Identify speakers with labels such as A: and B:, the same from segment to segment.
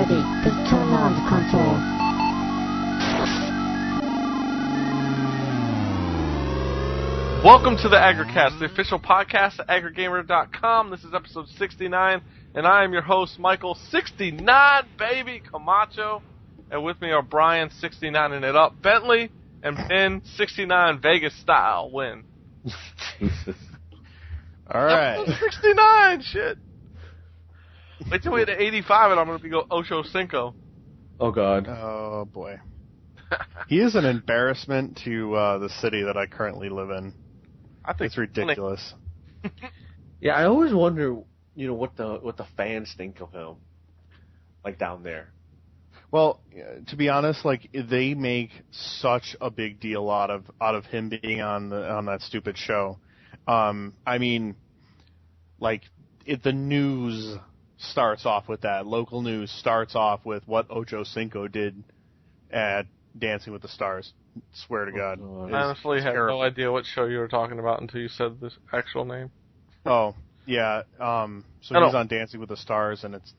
A: ready, please turn on the console.
B: Welcome to the AggroCast, the official podcast at AggroGamer.com. This is episode 69, and I am your host, Michael, 69, baby, Camacho. And with me are Brian, 69ing it up, Bentley, and Ben, 69, Vegas style win.
C: Jesus. All right.
B: 69, shit. Wait till we hit 85, and I'm going to go Ocho Cinco.
C: Oh, God.
D: Oh, boy. He is an embarrassment to the city that I currently live in.
B: I think
D: it's ridiculous.
C: Yeah, I always wonder, what the fans think of him, like down there.
D: Well, to be honest, like they make such a big deal out of him being on that stupid show. I mean, like the news starts off with that. Local news starts off with what Ocho Cinco did at Dancing with the Stars. Swear to God.
B: I honestly had no idea what show you were talking about until you said this actual name.
D: Oh, yeah. So he's on Dancing with the Stars, and it's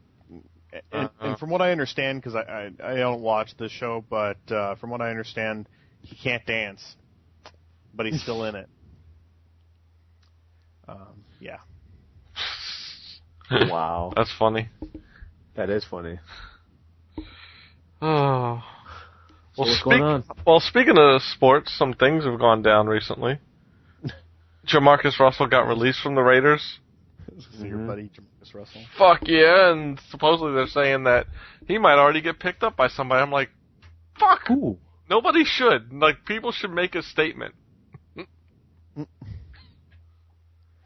D: and from what I understand, because I don't watch the show, but from what I understand, he can't dance, but he's still in it. Yeah.
C: Wow.
B: That's funny.
C: That is funny.
B: Oh.
C: So what's going on?
B: Well, speaking of sports, some things have gone down recently. Jamarcus Russell got released from the Raiders.
D: Your buddy Jamarcus Russell.
B: Fuck yeah, and supposedly they're saying that he might already get picked up by somebody. I'm like, fuck.
C: Ooh.
B: Nobody should. Like, people should make a statement. I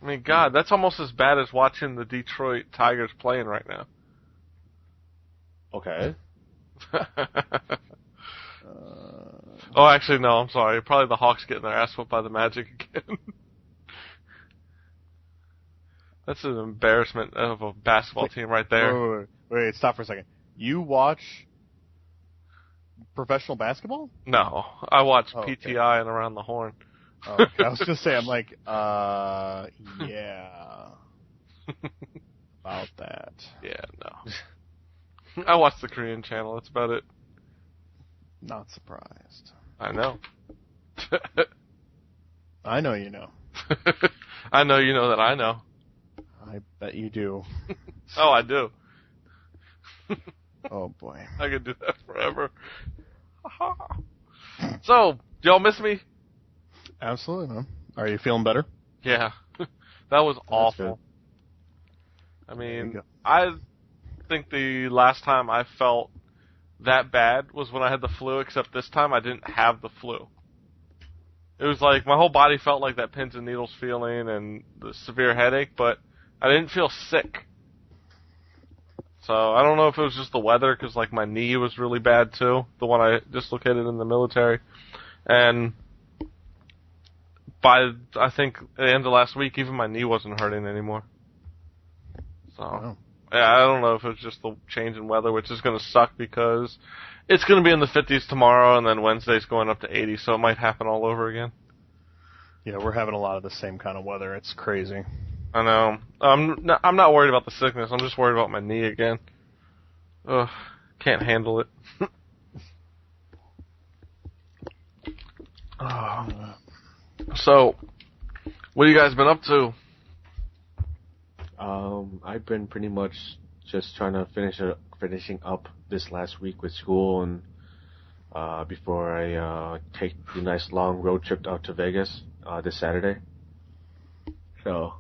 B: mean, God, that's almost as bad as watching the Detroit Tigers playing right now.
C: Okay.
B: Oh, actually, no, I'm sorry. Probably the Hawks getting their ass whooped by the Magic again. That's an embarrassment of a basketball team right there.
D: Wait, stop for a second. You watch professional basketball?
B: No, I watch
D: okay.
B: PTI and Around the Horn.
D: Oh, okay. I was going to say, I'm like, yeah. About that.
B: Yeah, no. I watch the Korean channel, that's about it.
D: Not surprised.
B: I know.
D: I know you know.
B: I know you know that I know.
D: I bet you do.
B: Oh, I do.
D: Oh, boy.
B: I could do that forever. So, do y'all miss me?
D: Absolutely, man. Are you feeling better?
B: Yeah. That was awful. I mean, I think the last time I felt that bad was when I had the flu, except this time I didn't have the flu. It was like my whole body felt like that pins and needles feeling and the severe headache, but I didn't feel sick. So I don't know if it was just the weather, because like my knee was really bad too, the one I dislocated in the military. And by, I think, the end of last week, even my knee wasn't hurting anymore. So, yeah, I don't know if it's just the change in weather, which is going to suck because it's going to be in the 50s tomorrow, and then Wednesday's going up to 80, so it might happen all over again.
D: Yeah, we're having a lot of the same kind of weather. It's crazy.
B: I know. I'm not worried about the sickness. I'm just worried about my knee again. Ugh, can't handle it. So, what have you guys been up to?
C: I've been pretty much just trying to finishing up this last week with school, and before I take the nice long road trip out to Vegas this Saturday. So,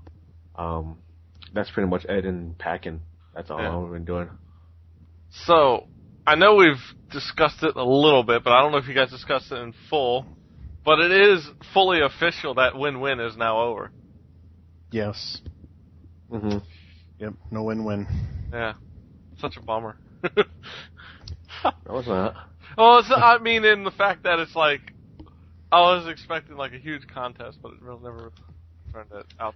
C: that's pretty much it, and packing. That's all I've been doing.
B: So, I know we've discussed it a little bit, but I don't know if you guys discussed it in full. But it is fully official that win-win is now over.
D: Yes.
C: Mm-hmm.
D: Yep, no win-win.
B: Yeah. Such a bummer.
C: No, it's not.
B: Well, I mean, in the fact that it's like, I was expecting like a huge contest, but it really never turned out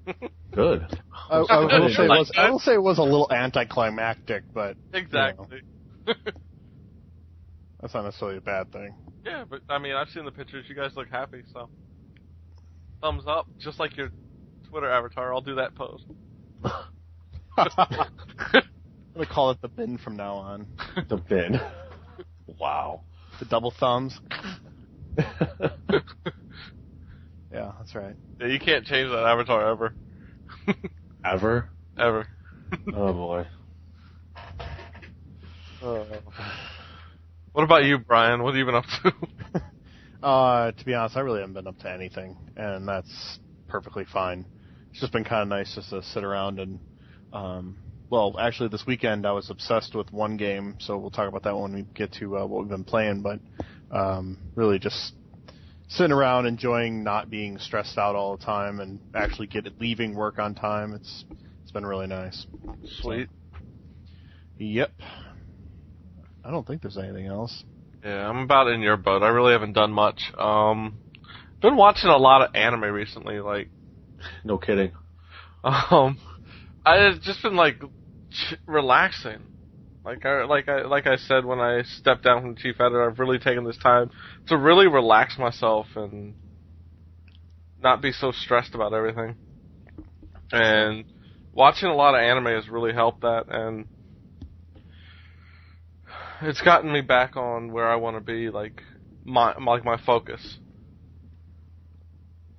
B: to be.
C: Good.
D: I will say it was a little anticlimactic, but
B: exactly.
D: That's not necessarily a bad thing.
B: Yeah, but I mean, I've seen the pictures. You guys look happy, so thumbs up, just like your Twitter avatar. I'll do that pose.
D: I'm gonna call it the Binh from now on.
C: The Binh. Wow.
D: The double thumbs. Yeah, that's right.
B: Yeah, you can't change that avatar ever.
C: Ever?
B: Ever.
C: Oh boy.
B: What about you, Brian? What have you been up to?
D: To be honest, I really haven't been up to anything, and that's perfectly fine. It's just been kind of nice just to sit around and, well, actually this weekend I was obsessed with one game, so we'll talk about that when we get to what we've been playing, but really just sitting around enjoying not being stressed out all the time and actually leaving work on time. It's been really nice.
B: Sweet.
D: So, yep. I don't think there's anything else.
B: Yeah, I'm about in your boat. I really haven't done much. Been watching a lot of anime recently, like.
C: No kidding.
B: I've just been like relaxing. Like I said when I stepped down from the chief editor, I've really taken this time to really relax myself and not be so stressed about everything. And watching a lot of anime has really helped that, and it's gotten me back on where I want to be, like my focus.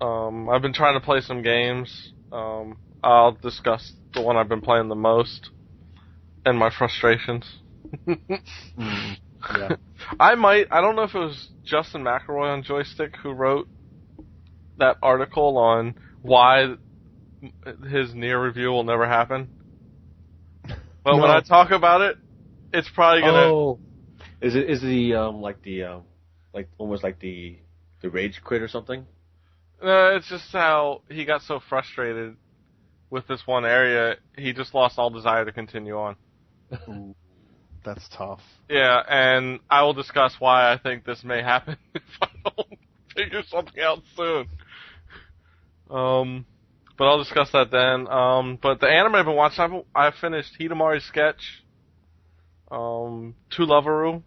B: I've been trying to play some games. I'll discuss the one I've been playing the most and my frustrations.
D: Yeah.
B: I don't know if it was Justin McElroy on Joystick who wrote that article on why his Nier review will never happen. But when I talk about it, it's probably gonna.
C: Oh, is the almost like the rage quit or something?
B: It's just how he got so frustrated with this one area, he just lost all desire to continue on.
D: Ooh, that's tough.
B: Yeah, and I will discuss why I think this may happen if I don't figure something out soon. But I'll discuss that then. But the anime I've been watching, I finished Hidamari's Sketch, To Loveru,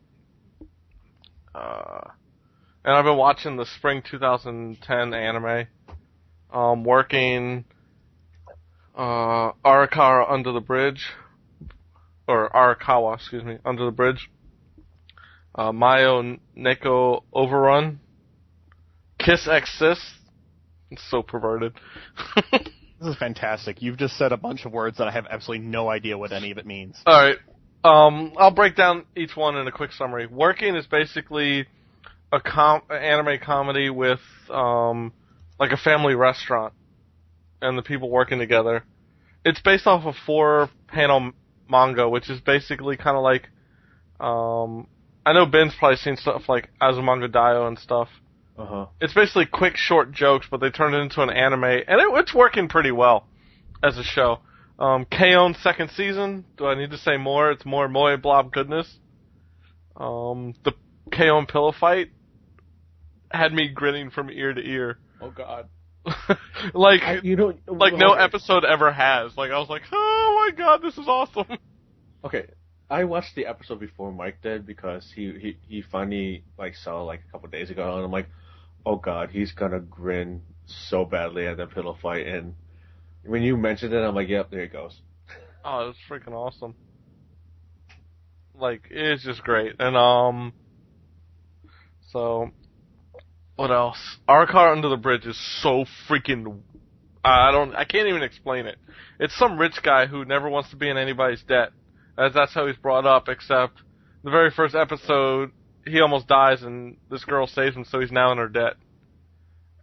B: and I've been watching the spring 2010 anime. Working Arakawa Under the Bridge, or Arakawa, excuse me, Under the Bridge. Mayo Neko Overrun. Kiss X Sis. It's so perverted.
D: This is fantastic. You've just said a bunch of words that I have absolutely no idea what any of it means.
B: Alright. I'll break down each one in a quick summary. Working is basically an anime comedy with, like a family restaurant and the people working together. It's based off of 4-panel manga, which is basically kind of like, I know Ben's probably seen stuff like Azumanga Daioh and stuff.
C: Uh-huh.
B: It's basically quick, short jokes, but they turned it into an anime, and it's working pretty well as a show. K-On! Second season, do I need to say more? It's more moe blob goodness. The K-On! Pillow fight had me grinning from ear to ear.
C: Oh God.
B: like no episode ever has. Like I was like, oh my God, this is awesome.
C: Okay, I watched the episode before Mike did because he finally saw a couple days ago, and I'm like, oh God, he's gonna grin so badly at that pillow fight. And when you mentioned it, I'm like, yep, there he goes.
B: Oh, it's freaking awesome. Like it's just great. And so. What else? Arakawa Under the Bridge is so freaking... I can't even explain it. It's some rich guy who never wants to be in anybody's debt, as that's how he's brought up, except the very first episode, he almost dies and this girl saves him, so he's now in her debt.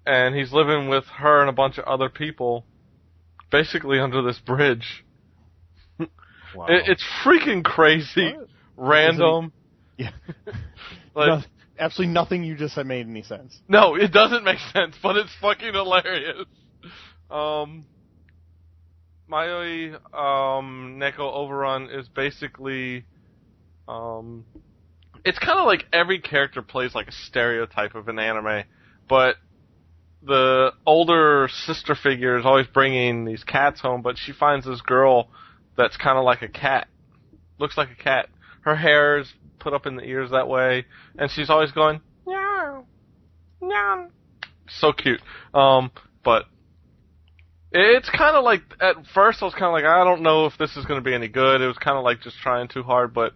B: And he's living with her and a bunch of other people, basically under this bridge.
C: Wow.
B: It's freaking crazy, random.
D: Yeah.
B: Like...
D: Absolutely nothing you just said made any sense.
B: No, it doesn't make sense, but it's fucking hilarious. Mayoi Neko Overrun is basically, it's kind of like every character plays like a stereotype of an anime, but the older sister figure is always bringing these cats home, but she finds this girl that's kind of like a cat. Looks like a cat. Her hair is put up in the ears that way, and she's always going, meow, meow. So cute. But It's kind of like, at first I was kind of like, I don't know if this is going to be any good. It was kind of like just trying too hard, but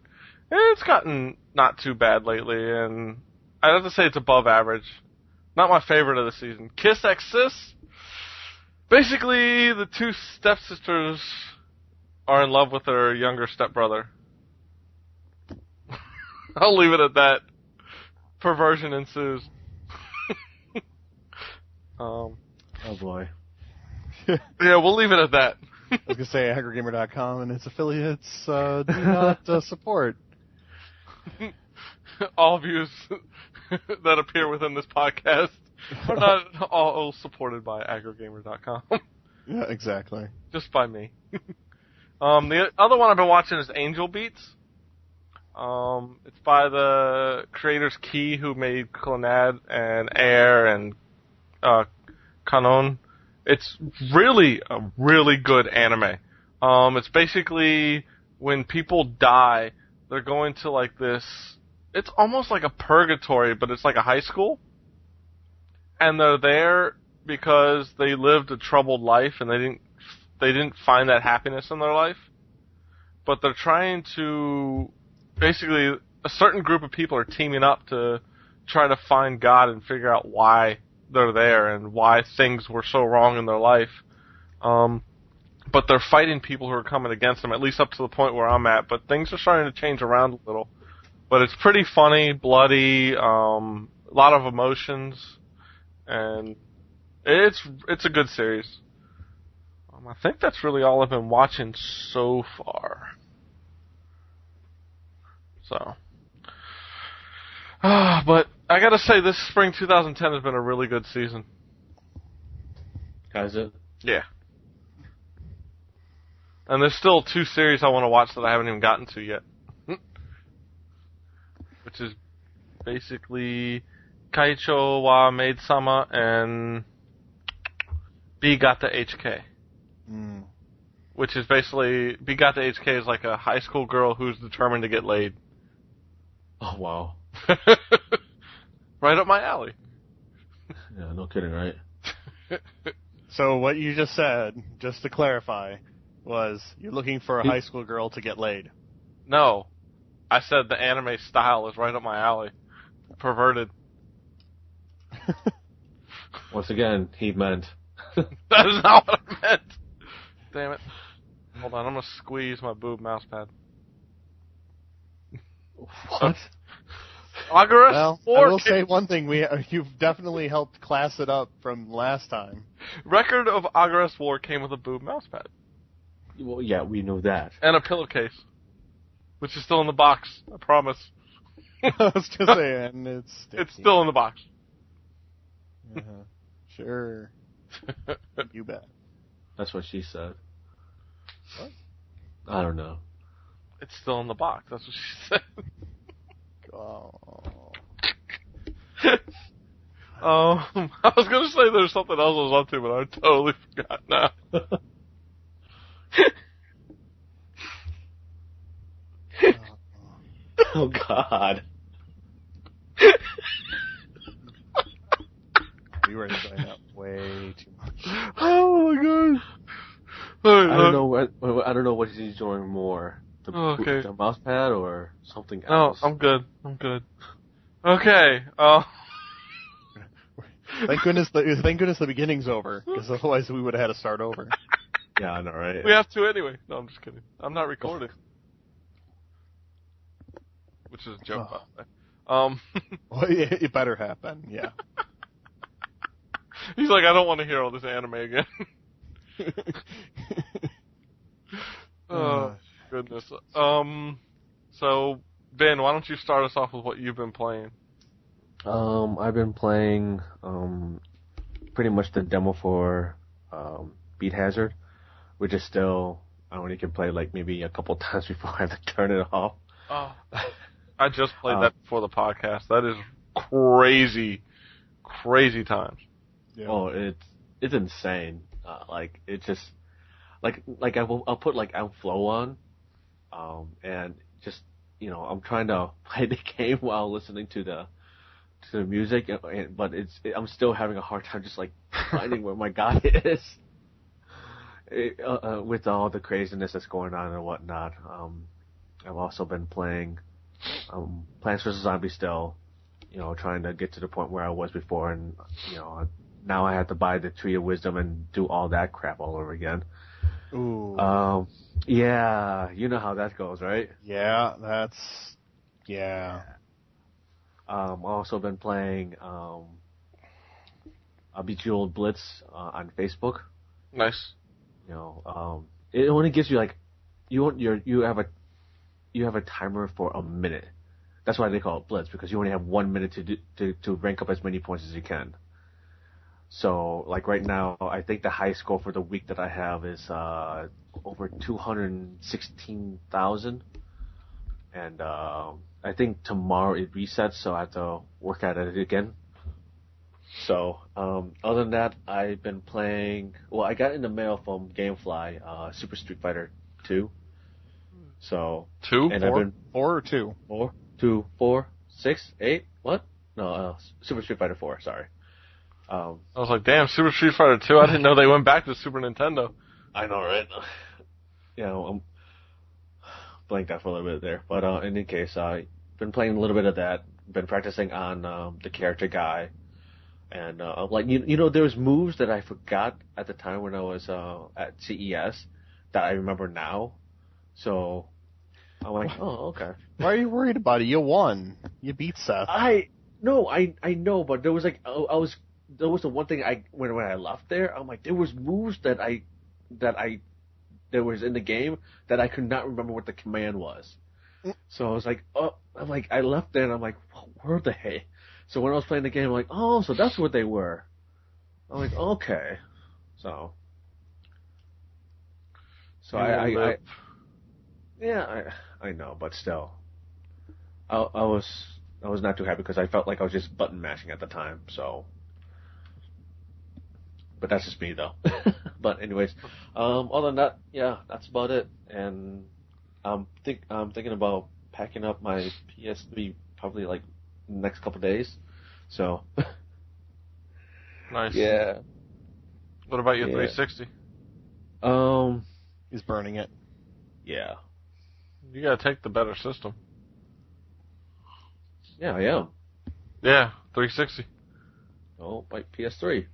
B: it's gotten not too bad lately, and I'd have to say it's above average. Not my favorite of the season. Kiss X Sis. Basically, the two stepsisters are in love with their younger stepbrother. I'll leave it at that. Perversion ensues.
C: Oh boy.
B: Yeah, we'll leave it at that.
D: I was going to say AggroGamer.com and its affiliates do not support.
B: All views that appear within this podcast are not all supported by AggroGamer.com.
D: Yeah, exactly.
B: Just by me. The other one I've been watching is Angel Beats. It's by the creators Key, who made Clannad and Air and Kanon. It's really a really good anime. It's basically when people die, they're going to like this. It's almost like a purgatory, but it's like a high school. And they're there because they lived a troubled life and they didn't find that happiness in their life. But they're trying to, basically, a certain group of people are teaming up to try to find God and figure out why they're there and why things were so wrong in their life. But they're fighting people who are coming against them, at least up to the point where I'm at. But things are starting to change around a little. But it's pretty funny, bloody, a lot of emotions, and it's a good series. I think that's really all I've been watching so far. So, but I gotta say, this spring 2010 has been a really good season.
C: Has it?
B: Yeah. And there's still 2 series I want to watch that I haven't even gotten to yet. Which is basically Kaicho wa Maid-sama and Bigata HK.
D: Mm.
B: Which is basically, Bigata HK is like a high school girl who's determined to get laid.
C: Oh, wow.
B: Right up my alley.
C: Yeah, no kidding, right?
D: So what you just said, just to clarify, was you're looking for a high school girl to get laid.
B: No. I said the anime style is right up my alley. Perverted.
C: Once again, he meant.
B: That is not what I meant. Damn it. Hold on, I'm gonna squeeze my boob mouse pad.
C: What?
B: Agarest War.
D: I will say one thing: you've definitely helped class it up from last time.
B: Record of Agarest War came with a boob mouse pad.
C: Well, yeah, we know that.
B: And a pillowcase. Which is still in the box, I promise.
D: I was just saying,
B: it's still in the box.
D: Uh-huh. Sure. You bet.
C: That's what she said.
D: What?
C: I don't know.
B: It's still in the box, that's what she said.
D: Oh.
B: I was gonna say there's something else I was up to, but I totally forgot now.
C: Oh, God.
D: You were enjoying that way too much.
B: Oh my god.
C: I don't know what he's enjoying more. The mouse pad or something else.
B: No, I'm good. Okay.
D: Thank goodness the beginning's over, because otherwise we would have had to start over.
C: Yeah, I know, right?
B: We have to anyway. No, I'm just kidding. I'm not recording. Which is a joke, by the way.
D: Well, yeah, it better happen, yeah.
B: He's like, I don't want to hear all this anime again. Oh, goodness. So, Ben, why don't you start us off with what you've been playing?
C: I've been playing, pretty much the demo for, Beat Hazard, which is still, I only can play like maybe a couple times before I have to turn it off.
B: Oh. I just played that before the podcast. That is crazy times.
C: Yeah. Oh, it's insane. Like it's just like I'll put like Outflow on, and just I'm trying to play the game while listening to the music, but I'm still having a hard time just like finding where my guy is. with all the craziness that's going on and whatnot, I've also been playing Plants vs. Zombies still, trying to get to the point where I was before, and now I have to buy the Tree of Wisdom and do all that crap all over again.
D: Ooh.
C: Yeah, you know how that goes, right?
D: Yeah, yeah.
C: I've also been playing a Bejeweled Blitz on Facebook.
B: Nice.
C: It only gives you you have a timer for a minute. That's why they call it Blitz, because you only have 1 minute to rank up as many points as you can. So, like right now, I think the high score for the week that I have is over 216,000, and I think tomorrow it resets, so I have to work at it again. So, other than that, I've been playing. Well, I got in the mail from GameFly, Super Street Fighter 2. So
B: 2?
C: and
B: 4?
C: I've been
D: 4 or 2?
C: 4, 2, 4, 6, 8. What? No, Super Street Fighter 4. Sorry.
B: I was like, damn, Super Street Fighter 2. I didn't know they went back to Super Nintendo.
C: I know, right? I'm blanked out for a little bit there, but in any case, I've been playing a little bit of that. Been practicing on the character guy. And there was moves that I forgot at the time when I was at CES that I remember now. So I'm like, oh, okay.
D: Why are you worried about it? You won. You beat Seth.
C: I know, but there was there was the one thing when I left there, I'm like, there was moves that was in the game that I could not remember what the command was. So I was like, I left there and I'm like, where the hey? So when I was playing the game, I'm like, oh, so that's what they were. I'm like, okay. So I know, but still, I was not too happy because I felt like I was just button mashing at the time. So, but that's just me though. But anyways, other than that, yeah, that's about it. And I'm thinking about packing up my PS3 probably like next couple of days. So
B: Nice.
C: Yeah.
B: What about your 360?
D: He's burning it.
C: Yeah.
B: You gotta take the better system.
C: Yeah, I am.
B: Yeah, 360.
C: Oh, my PS3.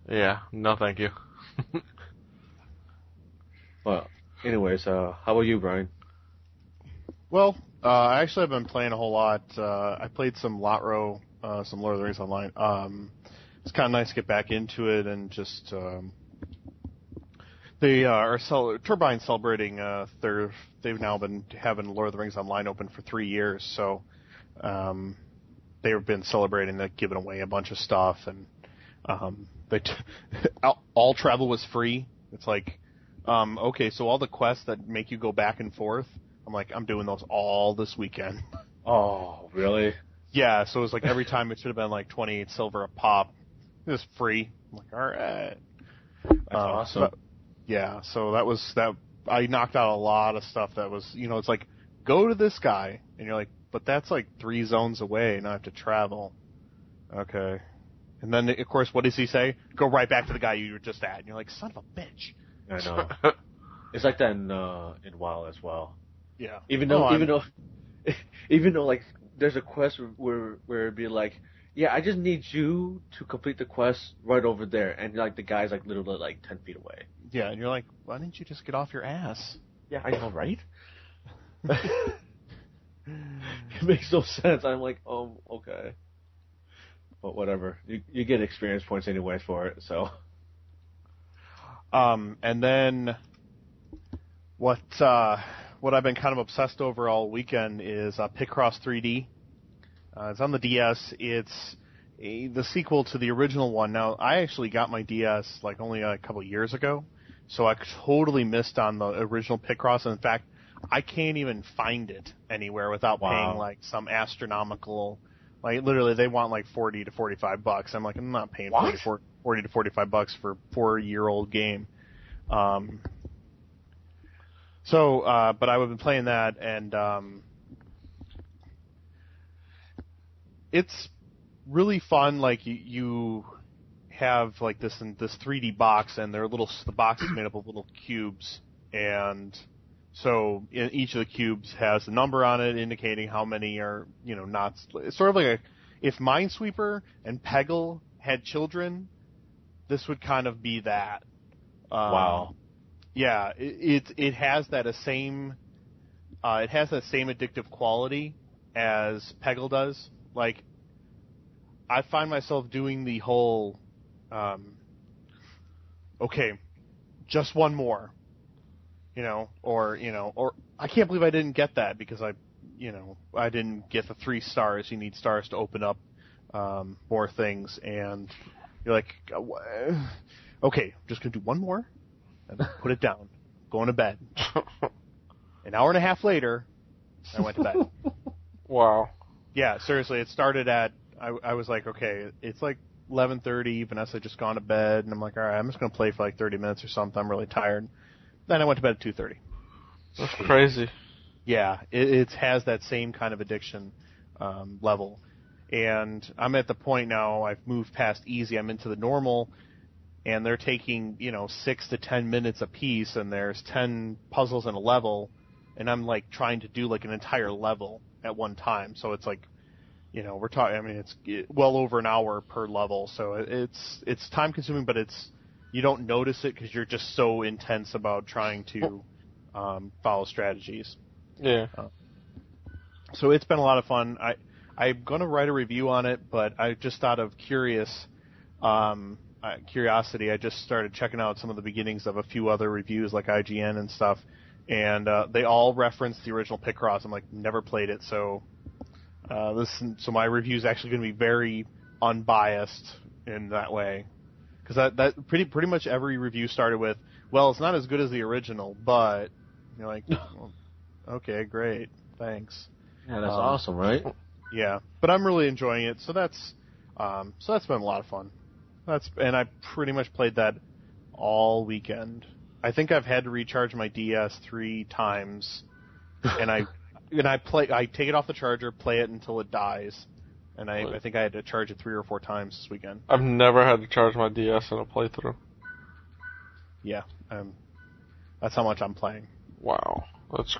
B: Yeah, no thank you.
C: Well, anyways, how about you, Brian?
D: Well, I actually have been playing a whole lot. I played some Lotro, some Lord of the Rings Online. It's kind of nice to get back into it and just they are Turbine celebrating. They've now been having Lord of the Rings Online open for 3 years, so they've been celebrating that, giving away a bunch of stuff, and all travel was free. It's like, okay, so all the quests that make you go back and forth, I'm doing those all this weekend.
C: Oh, really?
D: Yeah, so it was like every time it should have been like 28 silver a pop. It was free. I'm like, all right.
C: That's awesome.
D: Yeah, so that was that. I knocked out a lot of stuff that was, it's like, go to this guy, and you're like, but that's like 3 zones away, and I have to travel. Okay. And then, of course, what does he say? Go right back to the guy you were just at. And you're like, son of a bitch.
C: I know. It's like that in WoW as well.
D: Yeah.
C: Even though like there's a quest where it'd be like, yeah, I just need you to complete the quest right over there, and like the guy's like literally like 10 feet away.
D: Yeah, and you're like, why didn't you just get off your ass?
C: Yeah, I know, right? It makes no sense. I'm like, okay. But whatever. You get experience points anyways for it, so.
D: And then what I've been kind of obsessed over all weekend is Picross 3D. It's on the DS. It's the sequel to the original one. Now, I actually got my DS like only a couple of years ago, so I totally missed on the original Picross. In fact, I can't even find it anywhere without paying like some astronomical. Like literally, they want like $40 to $45. I'm like, I'm not paying $40 to $45 for a 4-year-old game. But I've been playing that, and it's really fun. Like you have like this 3D box, and the box is made up of little cubes, and so each of the cubes has a number on it indicating how many are, not. It's sort of like if Minesweeper and Peggle had children, this would kind of be that.
C: Wow.
D: Yeah, it has that same addictive quality as Peggle does. Like, I find myself doing the whole, okay, just one more, or I can't believe I didn't get that because I didn't get the 3 stars. You need stars to open up more things, and you're like, okay, I'm just gonna do one more, and put it down, going to bed. An hour and a half later, I went to bed.
B: Wow.
D: Yeah, seriously, it started at, I was like, okay, it's like 11:30, Vanessa had just gone to bed, and I'm like, all right, I'm just going to play for like 30 minutes or something, I'm really tired. Then I went to bed at 2:30.
B: That's crazy.
D: Yeah, it has that same kind of addiction level. And I'm at the point now, I've moved past easy, I'm into the normal, and they're taking, 6 to 10 minutes a piece, and there's 10 puzzles in a level, and I'm like trying to do like an entire level at one time. So it's like, we're talking, I mean, it's well over an hour per level, so it's time consuming, but you don't notice it because you're just so intense about trying to follow strategies.
B: Yeah.
D: So it's been a lot of fun. I'm going to write a review on it, but I just out of curiosity, I just started checking out some of the beginnings of a few other reviews like IGN and stuff, and they all reference the original Picross. I'm like, never played it, so my review is actually going to be very unbiased in that way, because that pretty much every review started with, well, it's not as good as the original, but you're like, well, okay, great, thanks.
C: Yeah, that's awesome, right?
D: Yeah, but I'm really enjoying it, so that's been a lot of fun. And I pretty much played that all weekend. I think I've had to recharge my DS 3 times, and I take it off the charger, play it until it dies, and I think I had to charge it 3 or 4 times this weekend.
B: I've never had to charge my DS in a playthrough.
D: Yeah, that's how much I'm playing.
B: Wow, that's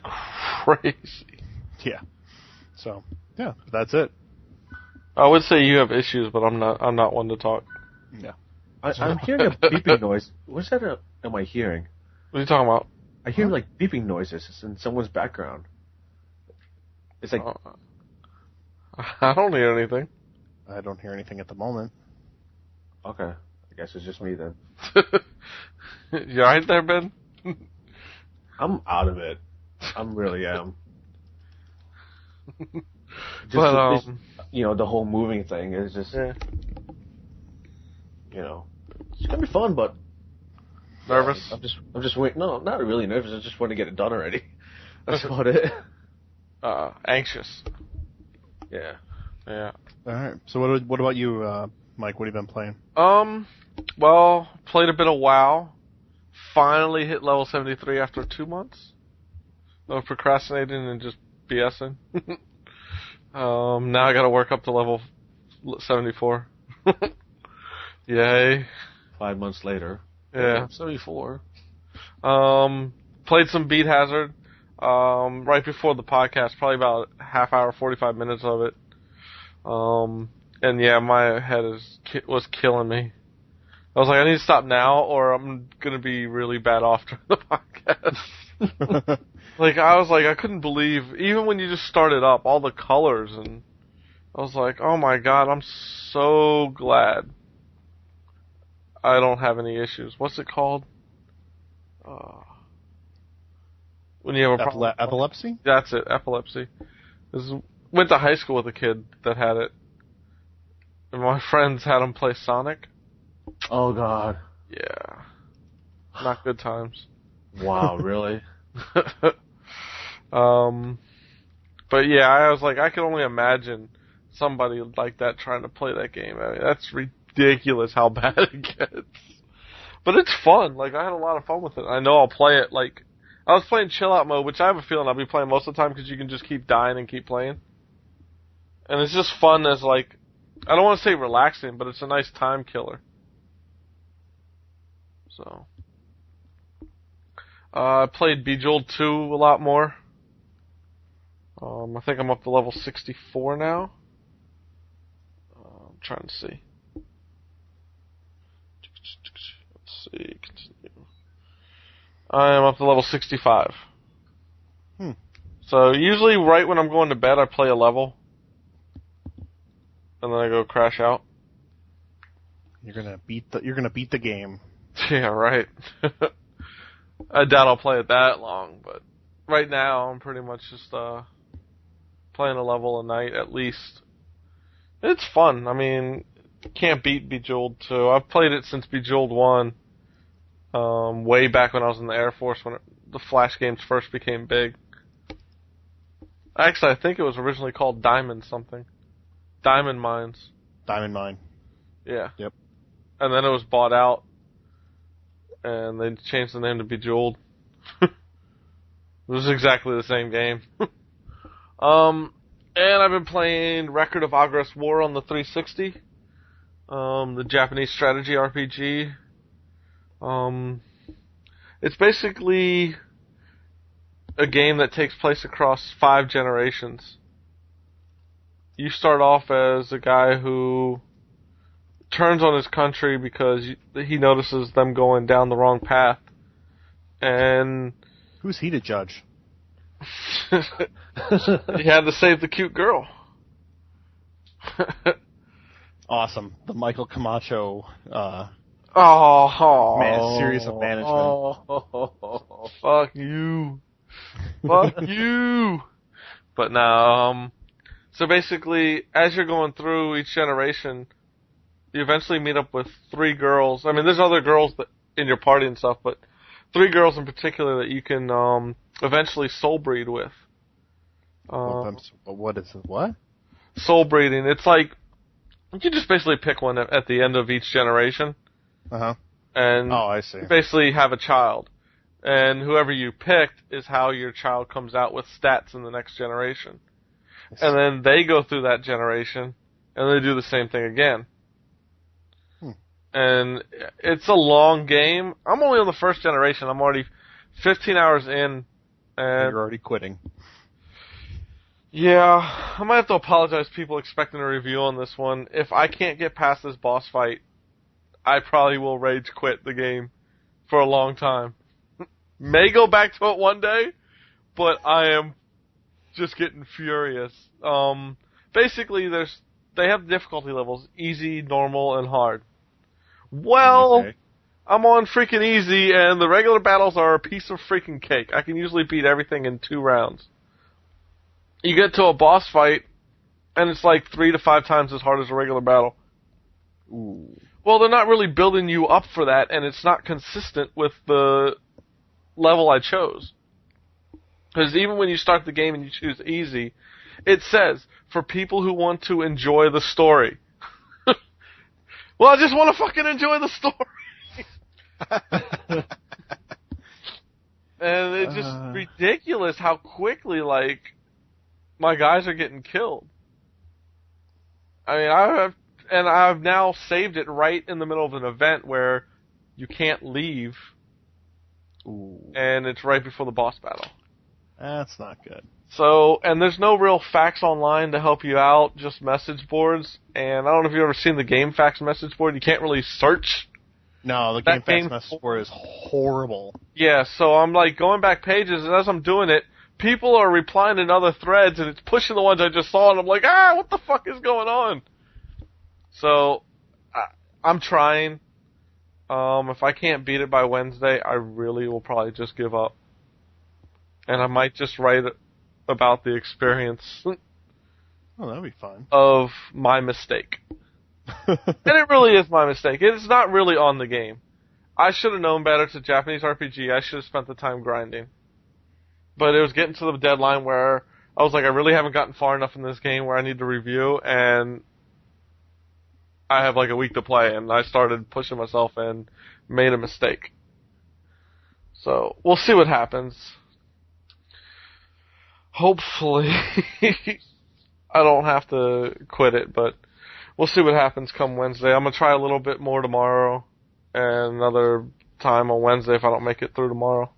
B: crazy.
D: Yeah. So yeah, that's it.
B: I would say you have issues, but I'm not one to talk.
D: Yeah.
C: I'm hearing a beeping noise. What's that? Am I hearing?
B: What are you talking about?
C: I hear like beeping noises in someone's background. It's like
B: I don't hear anything.
D: I don't hear anything at the moment.
C: Okay, I guess it's just me then.
B: You alright there, Ben?
C: I'm out of it. I'm really am.
B: But
C: the whole moving thing is just,
B: yeah.
C: It's gonna be fun, but
B: nervous.
C: I'm just waiting. No, not really nervous. I just want to get it done already. That's about it.
B: Anxious.
C: Yeah.
B: Yeah.
D: All right. So what about you, Mike? What have you been playing?
B: Well, played a bit of WoW. Finally hit level 73 after 2 months of procrastinating and just BSing. Now I gotta work up to level 74. Yay.
C: 5 months later.
B: Yeah.
C: 74.
B: Played some Beat Hazard, right before the podcast, probably about half hour, 45 minutes of it. And yeah, my head was killing me. I was like, I need to stop now, or I'm gonna be really bad off during the podcast. I couldn't believe, even when you just started up, all the colors, and I was like, oh my god, I'm so glad I don't have any issues. What's it called? When you have a problem.
D: Epilepsy?
B: That's it, epilepsy. Went to high school with a kid that had it. And my friends had him play Sonic.
C: Oh god.
B: Yeah. Not good times.
C: Wow, really?
B: But yeah, I was like, I can only imagine somebody like that trying to play that game. I mean, that's ridiculous how bad it gets. But it's fun. Like, I had a lot of fun with it. I know I'll play it, like, I was playing chill out mode, which I have a feeling I'll be playing most of the time because you can just keep dying and keep playing. And it's just fun as, like, I don't want to say relaxing, but it's a nice time killer. So, I played Bejeweled 2 a lot more. I think I'm up to level 64 now. I'm trying to see. Let's see, continue. I am up to level 65. So usually right when I'm going to bed I play a level. And then I go crash out.
D: You're gonna beat the game.
B: Yeah, right. I doubt I'll play it that long, but right now I'm pretty much just playing a level a night at least. It's fun. I mean, can't beat Bejeweled 2. I've played it since Bejeweled 1. Way back when I was in the Air Force when the Flash games first became big. Actually, I think it was originally called Diamond something. Diamond Mines.
D: Diamond Mine.
B: Yeah.
D: Yep.
B: And then it was bought out, and they changed the name to Bejeweled. It was exactly the same game. And I've been playing Record of Agarest War on the 360, the Japanese strategy RPG. It's basically a game that takes place across 5 generations. You start off as a guy who turns on his country because he notices them going down the wrong path. And
D: who's he to judge?
B: He had to save the cute girl.
D: Awesome. The Michael Camacho series of management.
B: Fuck you. Fuck you. But now, so basically, as you're going through each generation, you eventually meet up with 3 girls. I mean, there's other girls in your party and stuff, but 3 girls in particular that you can eventually soul breed with.
D: What is it? What?
B: Soul breeding. It's like you just basically pick one at the end of each generation.
D: Uh-huh.
B: And
D: I see.
B: You basically have a child. And whoever you picked is how your child comes out with stats in the next generation. And then they go through that generation, and they do the same thing again. And it's a long game. I'm only on the first generation. I'm already 15 hours in. And
D: you're already quitting.
B: Yeah, I might have to apologize to people expecting a review on this one. If I can't get past this boss fight, I probably will rage quit the game for a long time. May go back to it one day, but I am just getting furious. Basically, they have difficulty levels: easy, normal, and hard. Well, okay. I'm on freaking easy, and the regular battles are a piece of freaking cake. I can usually beat everything in 2 rounds. You get to a boss fight, and it's like 3 to 5 times as hard as a regular battle.
D: Ooh.
B: Well, they're not really building you up for that, and it's not consistent with the level I chose. Because even when you start the game and you choose easy, it says, for people who want to enjoy the story. Well, I just want to fucking enjoy the story. And it's just ridiculous how quickly, like, my guys are getting killed. I mean, I've now saved it right in the middle of an event where you can't leave.
D: Ooh. And
B: it's right before the boss battle.
D: That's not good.
B: So, and there's no real facts online to help you out, just message boards. And I don't know if you've ever seen the GameFAQs message board. You can't really search.
D: No, the GameFAQs message board is horrible.
B: Yeah, so I'm like going back pages, and as I'm doing it, people are replying in other threads, and it's pushing the ones I just saw, and I'm like, what the fuck is going on? So, I'm trying. If I can't beat it by Wednesday, I really will probably just give up. And I might just write about the experience.
D: Oh, that'd be fun.
B: Of my mistake. And it really is my mistake. It's not really on the game. I should have known better. It's a Japanese RPG. I should have spent the time grinding. But it was getting to the deadline where I was like, I really haven't gotten far enough in this game where I need to review, and I have like a week to play, and I started pushing myself and made a mistake. So, we'll see what happens. Hopefully, I don't have to quit it, but we'll see what happens come Wednesday. I'm going to try a little bit more tomorrow, and another time on Wednesday if I don't make it through tomorrow.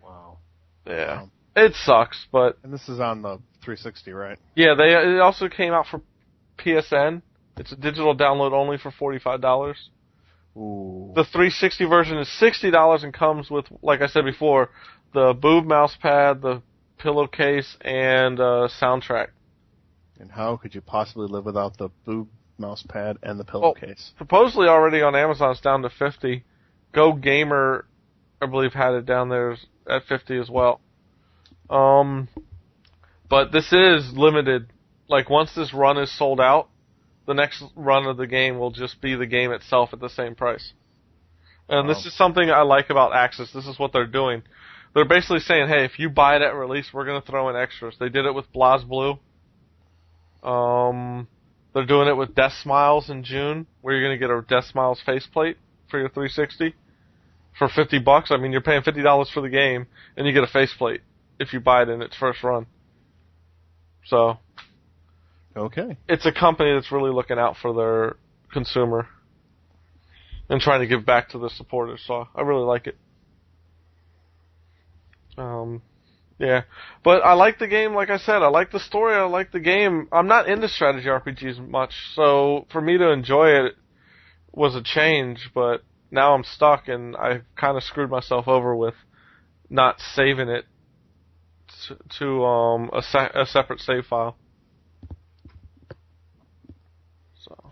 C: Wow.
B: Yeah.
D: Wow.
B: It sucks, but...
D: And this is on the 360, right?
B: Yeah, it also came out for PSN. It's a digital download only for $45.
D: Ooh.
B: The 360 version is $60 and comes with, like I said before, the boob mouse pad, the pillowcase, and soundtrack.
D: And how could you possibly live without the boob mouse pad and the pillowcase?
B: Supposedly already on Amazon it's down to $50. AggroGamer, I believe, had it down there at $50 as well. But this is limited. Like, once this run is sold out, the next run of the game will just be the game itself at the same price. And this is something I like about Axis. This is what they're doing. They're basically saying, hey, if you buy it at release, we're going to throw in extras. They did it with BlazBlue. They're doing it with Death Smiles in June, where you're going to get a Death Smiles faceplate for your 360 for $50. I mean, you're paying $50 for the game, and you get a faceplate if you buy it in its first run. So,
D: Okay.
B: it's a company that's really looking out for their consumer and trying to give back to the supporters. So I really like it. Yeah, but I like the game. Like I said, I like the story. I like the game. I'm not into strategy RPGs much, so for me to enjoy it was a change. But now I'm stuck, and I kind of screwed myself over with not saving it to a separate save file. So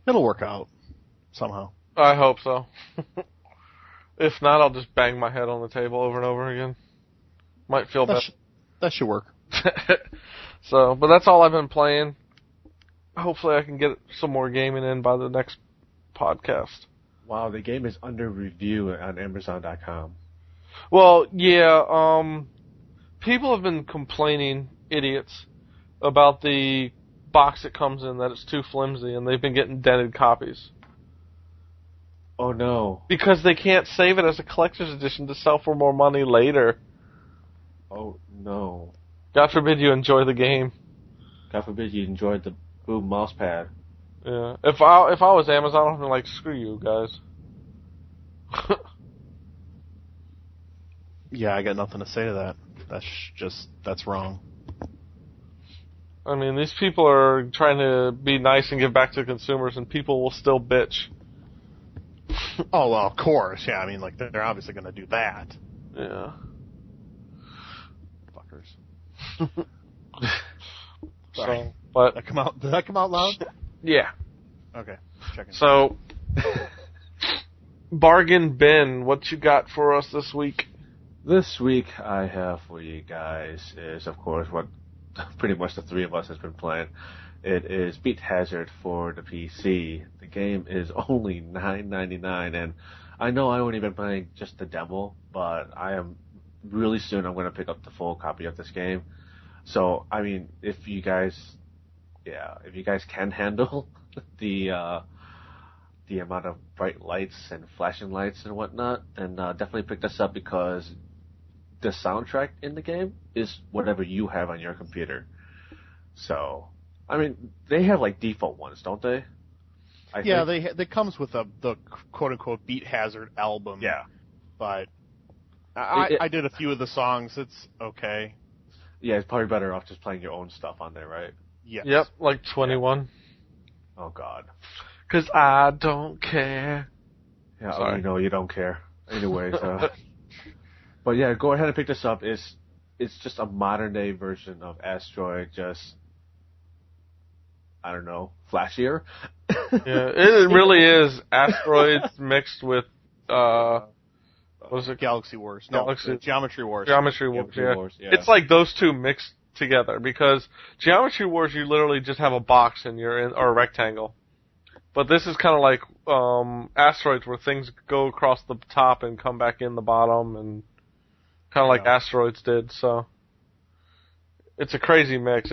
D: It'll work out somehow.
B: I hope so. If not, I'll just bang my head on the table over and over again. Might feel better.
D: That should work.
B: So, but that's all I've been playing. Hopefully I can get some more gaming in by the next podcast.
C: Wow, the game is under review on Amazon.com.
B: Well, yeah, people have been complaining, idiots, about the box it comes in, that it's too flimsy, and they've been getting dented copies.
C: Oh no.
B: Because they can't save it as a collector's edition to sell for more money later.
C: Oh no.
B: God forbid you enjoy the game.
C: God forbid you enjoyed the boob mouse pad.
B: Yeah. If I was Amazon, I'd be like, screw you guys.
D: Yeah, I got nothing to say to that. That's wrong.
B: I mean, these people are trying to be nice and give back to consumers, and people will still bitch.
D: Oh, well, of course. Yeah, I mean, like, they're obviously going to do that.
B: Yeah.
D: Fuckers.
B: So, but
D: Did that come out loud?
B: yeah.
D: Okay, checking.
B: So, Bargain Bin, what you got for us this week?
C: This week I have for you guys is, of course, what pretty much the three of us has been playing. It is Beat Hazard for the PC. The game is only $9.99, and I know I only been playing just the demo, but I am really soon I'm going to pick up the full copy of this game. So, I mean, if you guys can handle the amount of bright lights and flashing lights and whatnot, then definitely pick this up, because the soundtrack in the game is whatever you have on your computer. So, I mean, they have like default ones, don't they? I think.
D: They comes with the quote unquote Beat Hazard album.
C: Yeah,
D: but I did a few of the songs. It's okay.
C: Yeah, it's probably better off just playing your own stuff on there, right?
D: Yes.
B: Yep, like 21.
C: Oh God.
B: 'Cause I don't care.
C: Yeah,
B: Sorry.
C: I know you don't care. Anyways, but yeah, go ahead and pick this up. It's just a modern day version of Asteroid, just, I don't know, flashier.
B: Yeah, it really is Asteroids mixed with, what is it?
D: Galaxy Wars. No,
B: Galaxy-
D: Geometry Wars.
B: Geometry Wars,
C: Geometry
B: yeah.
C: Wars, yeah.
B: It's like those two mixed together, because Geometry Wars you literally just have a box and you're in, or a rectangle. But this is kind of like Asteroids, where things go across the top and come back in the bottom, and kind of like Asteroids did. So it's a crazy mix.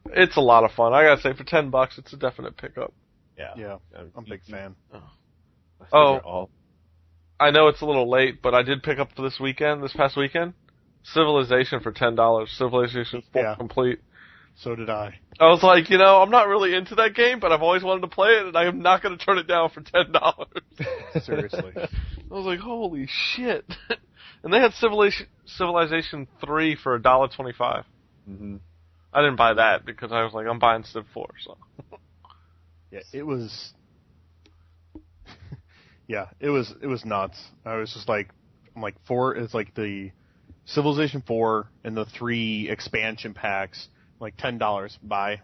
B: It's a lot of fun. I gotta say, for $10, it's a definite pickup.
D: Yeah, I'm a big fan.
B: I know it's a little late, but I did pick up this past weekend, Civilization for $10. Civilization 4 complete.
D: So did I.
B: I was like, I'm not really into that game, but I've always wanted to play it, and I am not going to turn it down for $10.
D: Seriously.
B: I was like, holy shit. And they had Civilization 3 for $1.25.
C: Mm-hmm.
B: I didn't buy that because I was like, I'm buying Civ 4, so.
D: Yeah, it was... Yeah, it was nuts. I was just like, it's like the Civilization 4 and the 3 expansion packs, like $10. Buy,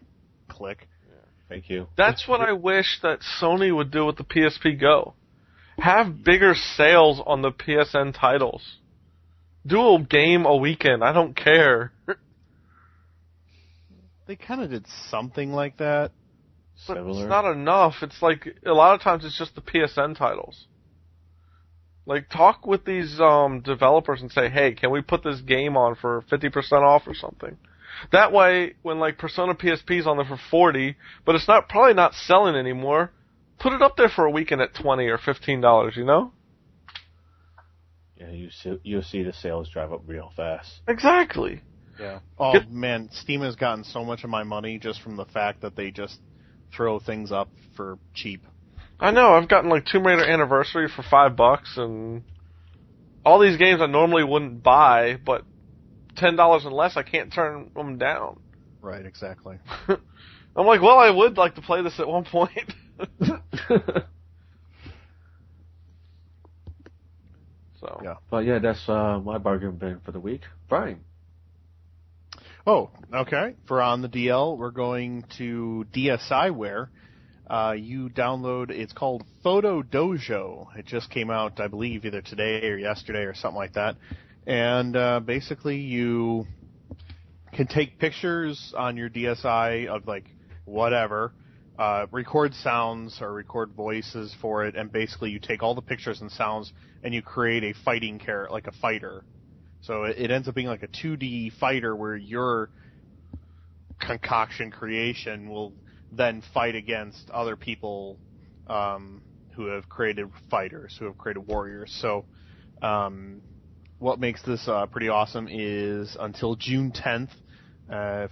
D: click.
C: Yeah. Thank you.
B: That's what I wish that Sony would do with the PSP Go. Have bigger sales on the PSN titles. Do a game a weekend. I don't care.
D: They kind of did something like that.
B: But
C: Similar.
B: it's not enough. It's like, a lot of times it's just the PSN titles. Like, talk with these developers and say, hey, can we put this game on for 50% off or something? That way, when like Persona PSP's on there for $40, but it's probably not selling anymore, put it up there for a weekend at $20 or $15,
C: Yeah, you'll see the sales drive up real fast.
B: Exactly.
D: Yeah. Oh, man, Steam has gotten so much of my money just from the fact that they just throw things up for cheap.
B: I know, I've gotten like Tomb Raider Anniversary for $5, and all these games I normally wouldn't buy, but $10 and less, I can't turn them down.
D: Right, exactly.
B: I'm like, well, I would like to play this at one point. So.
D: Yeah.
C: But yeah, that's my bargain bin for the week. Brian.
D: Oh, okay. For On the DL, we're going to DSiWare. You download, it's called Photo Dojo. It just came out, I believe, either today or yesterday or something like that. And basically you can take pictures on your DSi of like whatever, record sounds or record voices for it, and basically you take all the pictures and sounds and you create a fighting character, like a fighter. So it ends up being like a 2D fighter where your concoction creation will then fight against other people who have created fighters, who have created warriors. So what makes this pretty awesome is until June 10th,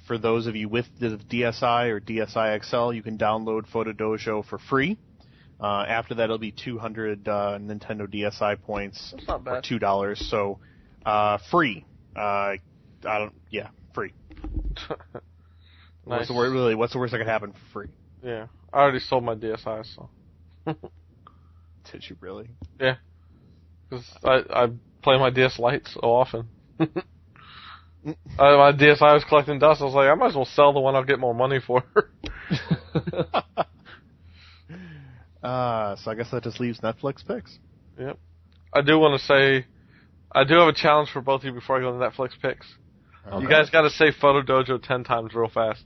D: for those of you with the DSi or DSi XL, you can download Photo Dojo for free. After that, it'll be 200 Nintendo DSi points
B: That's not bad.
D: for $2. So free. Free.
B: Nice.
D: What's the worst that could happen for free?
B: Yeah. I already sold my DSi, so.
D: Did you really?
B: Yeah. Because I play my DS Lite so often. My DSi was collecting dust. I was like, I might as well sell the one I'll get more money for.
D: So I guess that just leaves Netflix picks.
B: Yep. I do want to say, I do have a challenge for both of you before I go to Netflix picks.
D: Okay.
B: You guys got to say Photo Dojo 10 times real fast.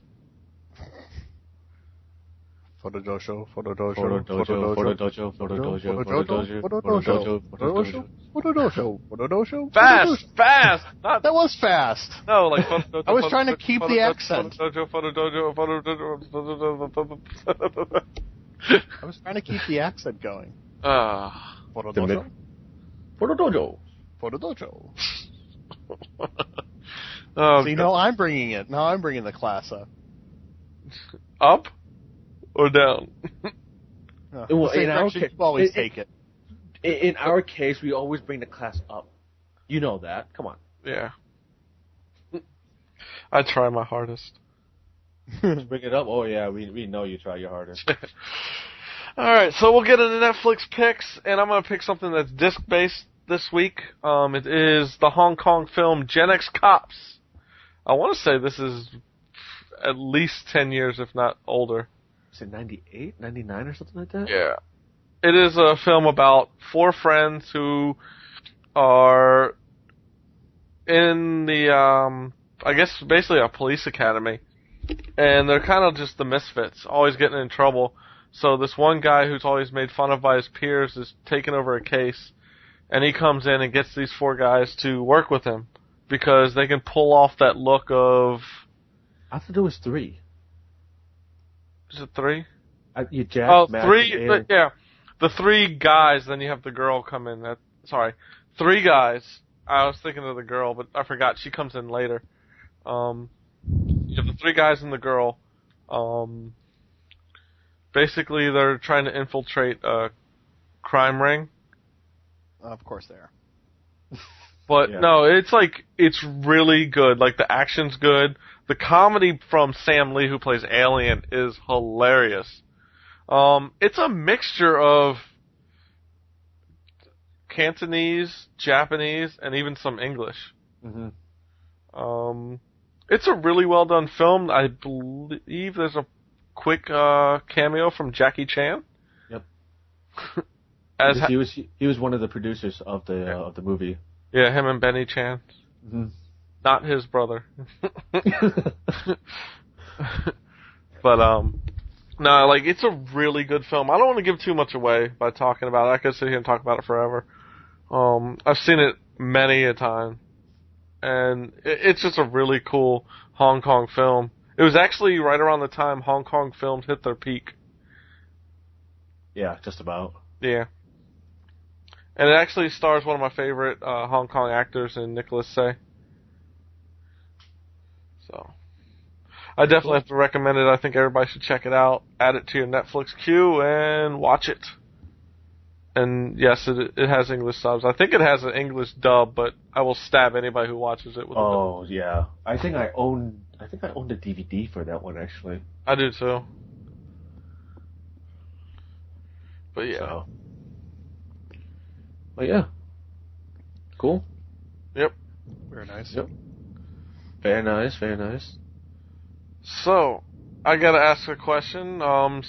D: Photo Dojo, Photo Dojo,
C: Photo Dojo, Photo Dojo, Photo Dojo, Photo Dojo, Photo Dojo, Photo Dojo,
D: Photo Dojo, Photo Dojo.
B: Fast! Not
D: That was fast.
B: No, like Photo Dojo.
D: I was trying to keep the accent.
B: Photo Dojo.
D: I was trying to keep the accent going. Photo
C: The
D: Dojo,
C: Photo Dojo.
D: Photo Dojo.
B: Oh,
D: So I'm bringing it. Now I'm bringing the class up.
B: up or down?
C: Well, in our case,
D: you always take it.
C: In our case, we always bring the class up. You know that. Come on.
B: Yeah. I try my hardest.
C: Bring it up. Oh yeah, we know you try your hardest.
B: Alright, so we'll get into Netflix picks, and I'm going to pick something that's disc-based this week. It is the Hong Kong film Gen X Cops. I want to say this is at least 10 years, if not older.
C: Is it 98, 99 or something like that?
B: Yeah. It is a film about four friends who are in the, I guess basically a police academy. And they're kind of just the misfits, always getting in trouble. So this one guy who's always made fun of by his peers is taking over a case. And he comes in and gets these four guys to work with him. Because they can pull off that look of...
C: I thought it was 3.
B: Is it 3?
C: Jack,
B: Oh,
C: Matt,
B: 3,
C: and...
B: yeah. The 3 guys, then you have the girl come in. 3 guys. I was thinking of the girl, but I forgot. She comes in later. You have the three guys and the girl. Basically, they're trying to infiltrate a crime ring.
D: Of course they are.
B: But no, it's really good. Like, the action's good. The comedy from Sam Lee, who plays Alien, is hilarious. It's a mixture of Cantonese, Japanese, and even some English.
C: Mm-hmm.
B: It's a really well done film. I believe there's a quick cameo from Jackie Chan.
C: Yep. He was one of the producers of the movie.
B: Yeah, him and Benny Chan.
C: Mm-hmm.
B: Not his brother. But no, like, it's a really good film. I don't want to give too much away by talking about it. I could sit here and talk about it forever. I've seen it many a time, and it's just a really cool Hong Kong film. It was actually right around the time Hong Kong films hit their peak.
C: Yeah, just about.
B: Yeah. And it actually stars one of my favorite Hong Kong actors in Nicholas Tsay. So, I definitely have to recommend it. I think everybody should check it out. Add it to your Netflix queue and watch it. And yes, it has English subs. I think it has an English dub, but I will stab anybody who watches it with a dub.
C: Oh yeah, I think I own the DVD for that one actually.
B: I do too. But yeah.
C: So. But yeah. Cool.
B: Yep.
D: Very nice.
C: Yep. Very nice, very nice.
B: So, I gotta ask a question,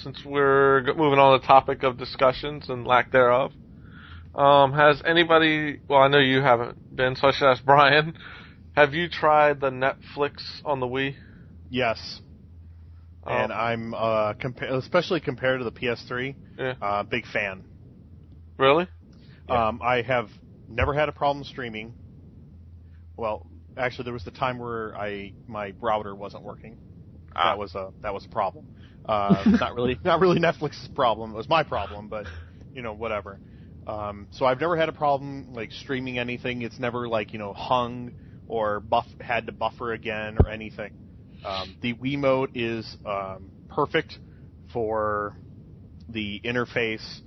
B: since we're moving on the topic of discussions and lack thereof. Has anybody, well, I know you haven't been, so I should ask Brian, have you tried the Netflix on the Wii?
D: Yes. And I'm, especially compared to the PS3, big fan.
B: Really?
D: Yeah. I have never had a problem streaming. Well, actually, there was the time where my router wasn't working. That was a problem. Not really Netflix's problem. It was my problem, but whatever. So I've never had a problem like streaming anything. It's never like hung or had to buffer again or anything. The Wiimote is perfect for the interface.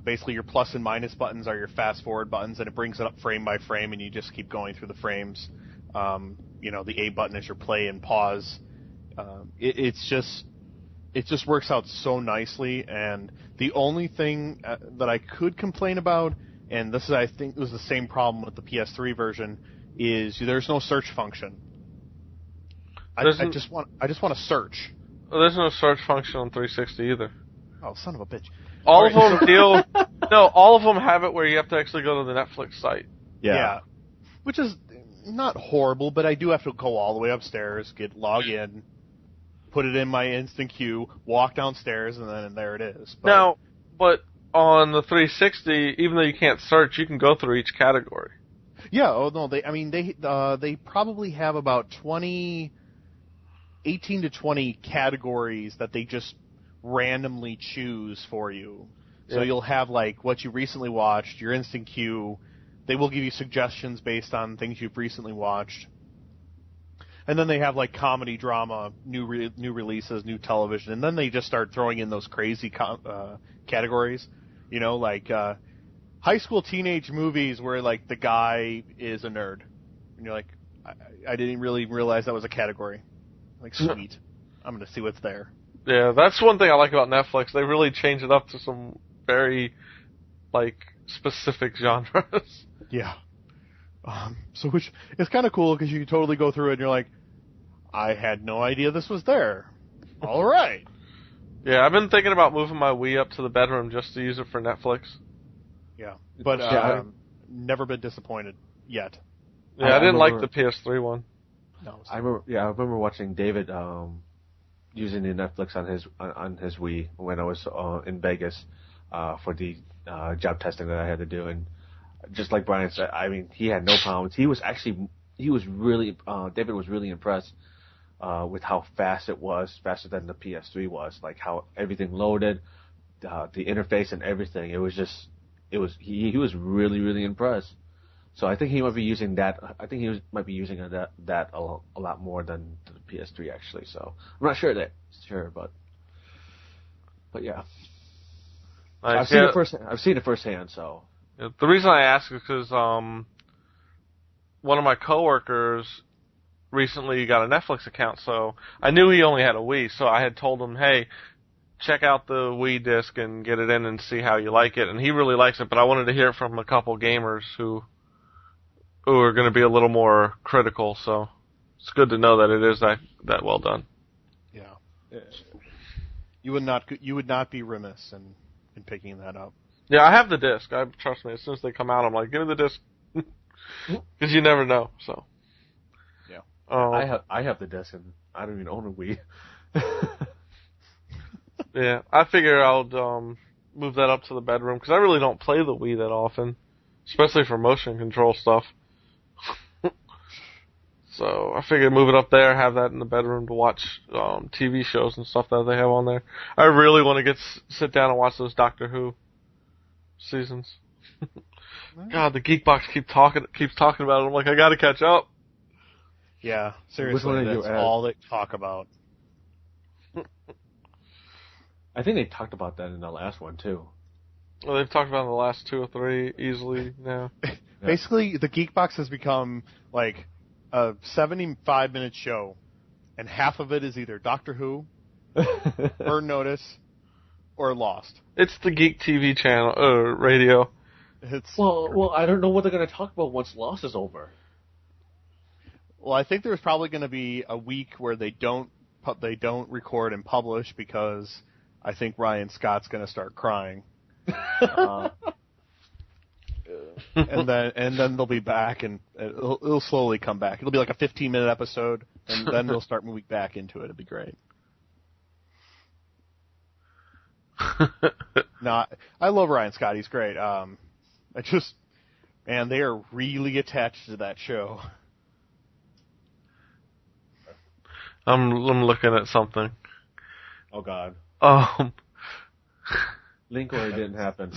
D: Basically, your plus and minus buttons are your fast forward buttons, and it brings it up frame by frame, and you just keep going through the frames. The A button is your play and pause. It just works out so nicely. And the only thing that I could complain about, and this is, I think, was the same problem with the PS3 version, is there's no search function. I just want to search.
B: Well, there's no search function on 360 either.
D: Oh, son of a bitch!
B: All of them have it where you have to actually go to the Netflix site.
D: Yeah. Which is not horrible, but I do have to go all the way upstairs, log in, put it in my instant queue, walk downstairs, and then there it is.
B: But on the 360, even though you can't search, you can go through each category.
D: Yeah. Oh no. They probably have about 18 to 20 categories that they just randomly choose for you. So you'll have like what you recently watched, your instant queue. They will give you suggestions based on things you've recently watched. And then they have like comedy, drama, new releases, new television, and then they just start throwing in those crazy categories, like high school teenage movies where like the guy is a nerd, and you're like, I didn't really realize that was a category. Like, sweet, I'm gonna see what's there.
B: Yeah, that's one thing I like about Netflix. They really change it up to some very like specific genres.
D: Yeah. So which is kind of cool because you can totally go through it and you're like, I had no idea this was there. All right.
B: Yeah, I've been thinking about moving my Wii up to the bedroom just to use it for Netflix.
D: Yeah, but never been disappointed yet.
B: Yeah, I didn't like the PS3 one.
C: No, I remember watching David using the Netflix on his Wii when I was in Vegas for the job testing that I had to do, and just like Brian said, I mean, he had no problems. David was really impressed with how fast it was, faster than the PS3 was, like how everything loaded, the interface and everything. He was really, really impressed. So I think he might be using that. I think he might be using that a lot more than the PS3 actually. So I'm not sure but yeah.
B: Nice.
C: I've seen it firsthand. So
B: the reason I ask is because one of my coworkers recently got a Netflix account, so I knew he only had a Wii, so I had told him, hey, check out the Wii disc and get it in and see how you like it, and he really likes it, but I wanted to hear it from a couple gamers who are going to be a little more critical, so it's good to know that it is that well done.
D: Yeah. You would not be remiss in picking that up.
B: Yeah, I have the disc. Trust me, as soon as they come out, I'm like, give me the disc. Because you never know, so.
D: Yeah.
C: I have the disc, and I don't even own a Wii.
B: Yeah, I figure I'll move that up to the bedroom, because I really don't play the Wii that often, especially for motion control stuff. So I figured move it up there, have that in the bedroom to watch TV shows and stuff that they have on there. I really want to sit down and watch those Doctor Who seasons. God, the Geekbox keeps talking about it. I'm like, I got to catch up.
D: Yeah, seriously, that's all they talk about.
C: I think they talked about that in the last one too.
B: Well, they've talked about it in the last 2 or 3 easily now.
D: Basically, the Geekbox has become like a 75-minute show, and half of it is either Doctor Who, Burn Notice, or Lost.
B: It's the Geek TV channel, radio.
C: Well, I don't know what they're going to talk about once Lost is over.
D: Well, I think there's probably going to be a week where they don't record and publish because I think Ryan Scott's going to start crying. And then they'll be back, and it'll slowly come back. It'll be like a 15-minute episode, and then they'll start moving back into it. It'll be great. No, I love Ryan Scott. He's great. They are really attached to that show.
B: I'm looking at something.
C: Oh God. Link or it didn't happen.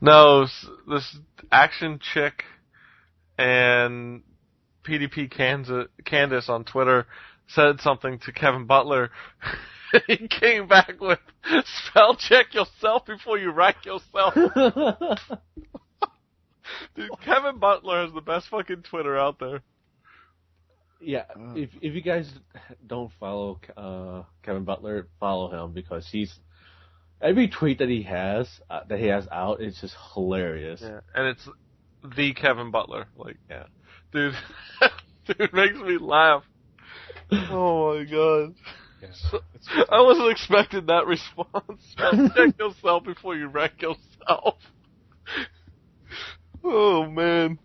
B: No, this Action Chick and PDP Candace on Twitter said something to Kevin Butler. He came back with, spell check yourself before you wreck yourself. Dude, Kevin Butler has the best fucking Twitter out there.
C: Yeah, if you guys don't follow Kevin Butler, follow him because every tweet that he has out is just hilarious.
B: Yeah, and it's the Kevin Butler. Like, yeah, dude, dude makes me laugh. Oh my god. Yes. I wasn't expecting that response. Check yourself before you wreck yourself. Oh man.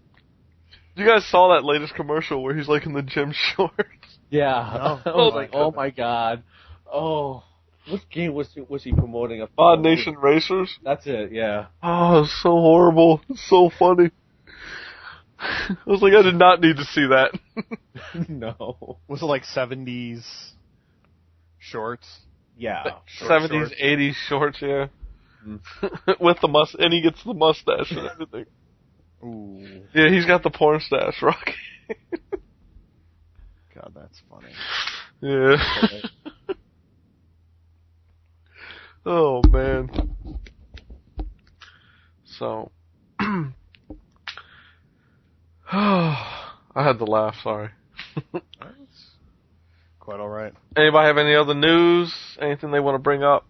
B: You guys saw that latest commercial where he's like in the gym shorts?
C: Yeah. Oh my god. Oh, what game was he promoting?
B: Odd Nation Racers?
C: That's it, yeah.
B: Oh, it's so horrible. It's so funny. I was like, I did not need to see that.
D: No. Was it like 70s shorts?
C: Yeah.
B: 70s, 80s shorts, yeah. With the and he gets the mustache and everything.
D: Ooh.
B: Yeah, he's got the porn stash, Rocky.
D: God, that's funny.
B: Yeah. Oh, man. So. I had to laugh, sorry.
D: Quite alright.
B: Anybody have any other news? Anything they want to bring up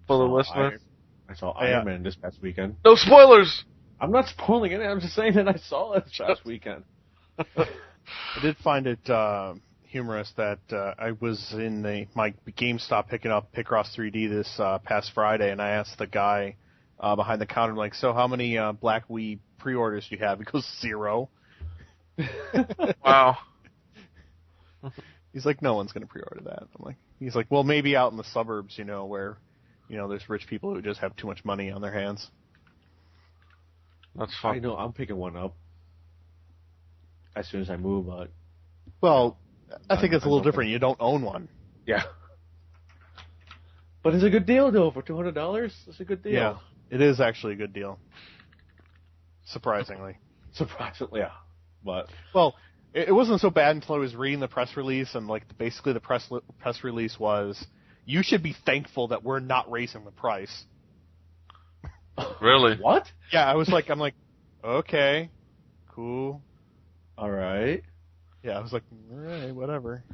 B: for the listeners?
C: I saw Iron Man this past weekend.
B: No spoilers!
C: I'm not spoiling it. I'm just saying that I saw it this past weekend.
D: I did find it humorous that I was in my GameStop picking up Picross 3D this past Friday, and I asked the guy behind the counter, like, so how many Black Wii pre-orders do you have? He goes, 0.
B: Wow.
D: He's like, no one's going to pre-order that. He's like, well, maybe out in the suburbs, where, there's rich people who just have too much money on their hands.
B: That's fine.
C: I know, I'm picking one up as soon as I move, but...
D: Well, I think it's a little different. You don't own one.
C: Yeah. But it's a good deal, though, for $200. It's a good deal.
D: Yeah, it is actually a good deal. Surprisingly.
C: Yeah. But...
D: Well, It wasn't so bad until I was reading the press release, and like basically the press release was, you should be thankful that we're not raising the price.
B: Really?
C: What?
D: Yeah, I'm like, okay, cool.
C: All right.
D: Yeah, I was like, all right, whatever.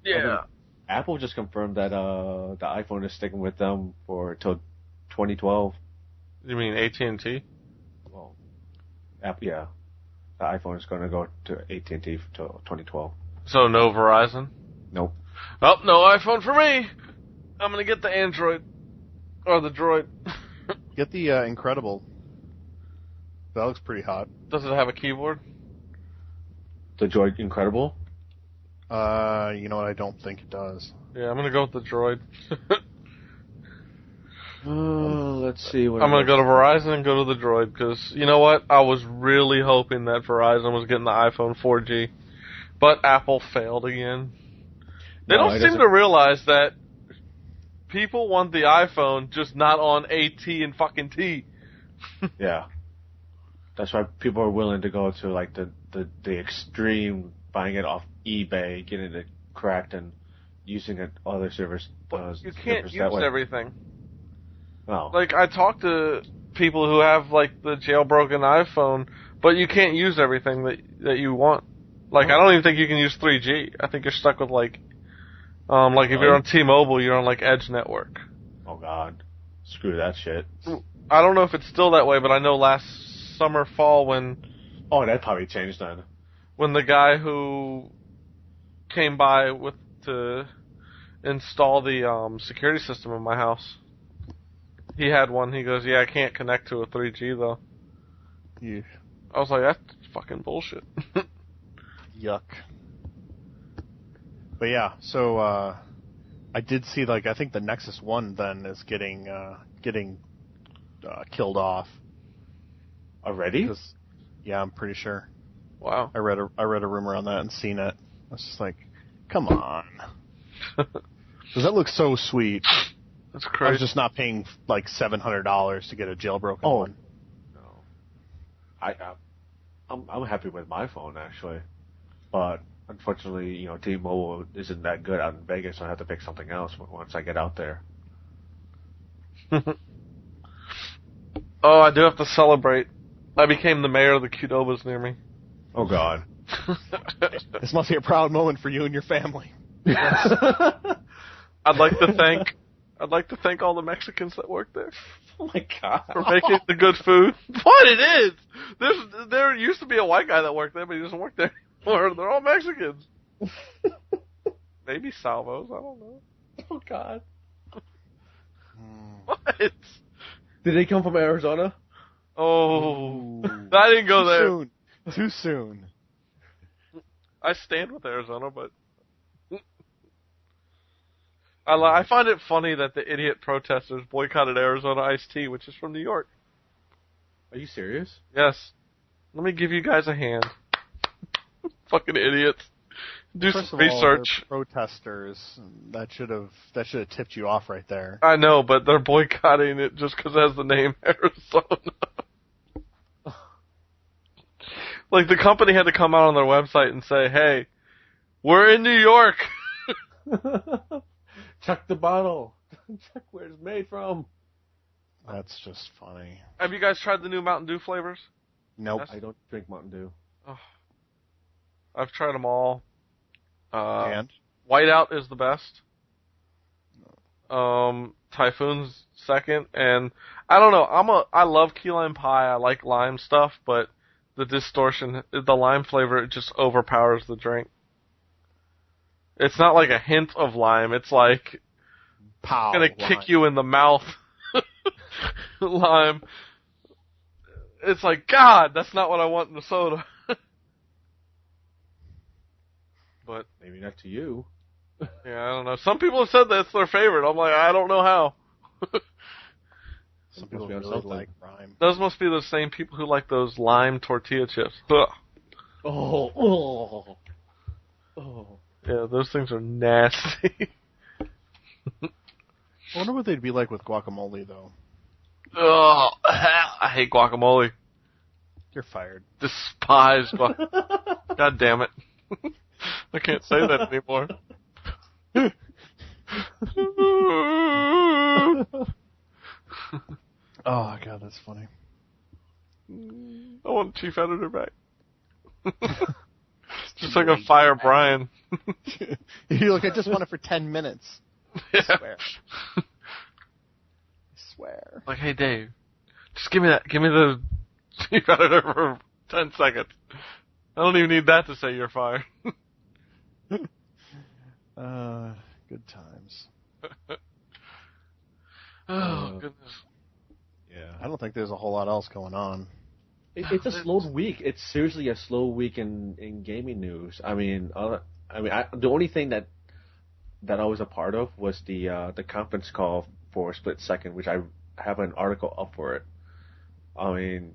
B: Yeah.
C: Apple just confirmed that the iPhone is sticking with them till 2012.
B: You mean AT&T?
C: Well, yeah. The iPhone is going to go to AT&T till 2012.
B: So no Verizon?
C: Nope.
B: Oh, no iPhone for me! I'm gonna get the Android. Or the Droid.
D: Get the Incredible. That looks pretty hot.
B: Does it have a keyboard?
C: The Droid Incredible?
D: You know what? I don't think it does.
B: Yeah, I'm gonna go with the Droid.
C: Let's see.
B: I'm gonna go to Verizon and go to the Droid, because, you know what? I was really hoping that Verizon was getting the iPhone 4G. But Apple failed again. They don't seem to realize that people want the iPhone, just not on AT and fucking T.
C: Yeah. That's why people are willing to go to like the extreme, buying it off eBay, getting it cracked, and using it other servers.
B: You can't use everything.
C: Oh.
B: Like, I talk to people who have like the jailbroken iPhone, but you can't use everything that you want. Like, I don't even think you can use 3G. I think you're stuck with like if you're on T-Mobile, you're on like Edge network.
C: Oh God, screw that shit.
B: I don't know if it's still that way, but I know last summer, fall, when...
C: Oh, that probably changed then.
B: When the guy who came by to install the security system in my house, he had one. He goes, yeah, I can't connect to a 3G, though.
D: Yeah.
B: I was like, that's fucking bullshit.
D: Yuck. But yeah, so I did see, like, I think the Nexus 1 then is getting killed off.
C: Already?
D: Yeah, I'm pretty sure.
B: Wow.
D: I read a rumor on that and seen it. I was just like, come on. Because that looks so sweet.
B: That's crazy.
D: I was just not paying like $700 to get a jailbroken one.
C: No. I'm happy with my phone, actually. But unfortunately, you know, T-Mobile isn't that good out in Vegas, so I have to pick something else once I get out there.
B: Oh, I do have to celebrate. I became the mayor of the Qdobas near me.
C: Oh God.
D: This must be a proud moment for you and your family.
B: I'd like to thank all the Mexicans that work there.
C: Oh my God.
B: For making the good food. What it is? There used to be a white guy that worked there, but he doesn't work there anymore. They're all Mexicans. Maybe Salvos, I don't know.
C: Oh God.
B: What?
C: Did they come from Arizona?
B: Oh, I didn't go there.
D: Too soon.
B: I stand with Arizona, but I find it funny that the idiot protesters boycotted Arizona iced tea, which is from New York.
C: Are you serious?
B: Yes. Let me give you guys a hand. Fucking idiots. Do
D: First
B: some
D: of all,
B: research.
D: they're protesters. That should have tipped you off right there.
B: I know, but they're boycotting it just because it has the name Arizona. Like, the company had to come out on their website and say, hey, we're in New York.
C: Check the bottle. Check where it's made from.
D: That's just funny.
B: Have you guys tried the new Mountain Dew flavors?
D: Nope.
C: I don't drink Mountain Dew.
B: Oh, I've tried them all.
D: And?
B: Whiteout is the best. Typhoon's second, and I don't know. I love key lime pie. I like lime stuff, but the distortion, the lime flavor, it just overpowers the drink. It's not like a hint of lime. It's like
D: Pow,
B: gonna kick you in the mouth. Lime. It's like, God, that's not what I want in a soda. But
C: maybe not to you.
B: Yeah, I don't know. Some people have said that's their favorite. I'm like, I don't know how.
D: Some people really like lime.
B: Those must be the same people who like those lime tortilla chips. Ugh.
C: Oh.
B: Yeah, those things are nasty.
D: I wonder what they'd be like with guacamole, though.
B: Ugh. I hate guacamole.
D: You're fired.
B: Despised by... God damn it. I can't say that anymore.
D: Oh, God, that's funny.
B: I want Chief Editor back. Just like a fire Brian.
D: You're like, I just want it for 10 minutes.
B: Yeah.
D: I swear. I swear.
B: Like, hey Dave, just give me that. Give me the Chief Editor for 10 seconds. I don't even need that to say you're fired.
D: Good times.
B: Oh, goodness.
D: Yeah. I don't think there's a whole lot else going on.
C: It's a slow week. It's seriously a slow week in gaming news. I mean, the only thing that I was a part of was the conference call for Split Second, which I have an article up for it. I mean,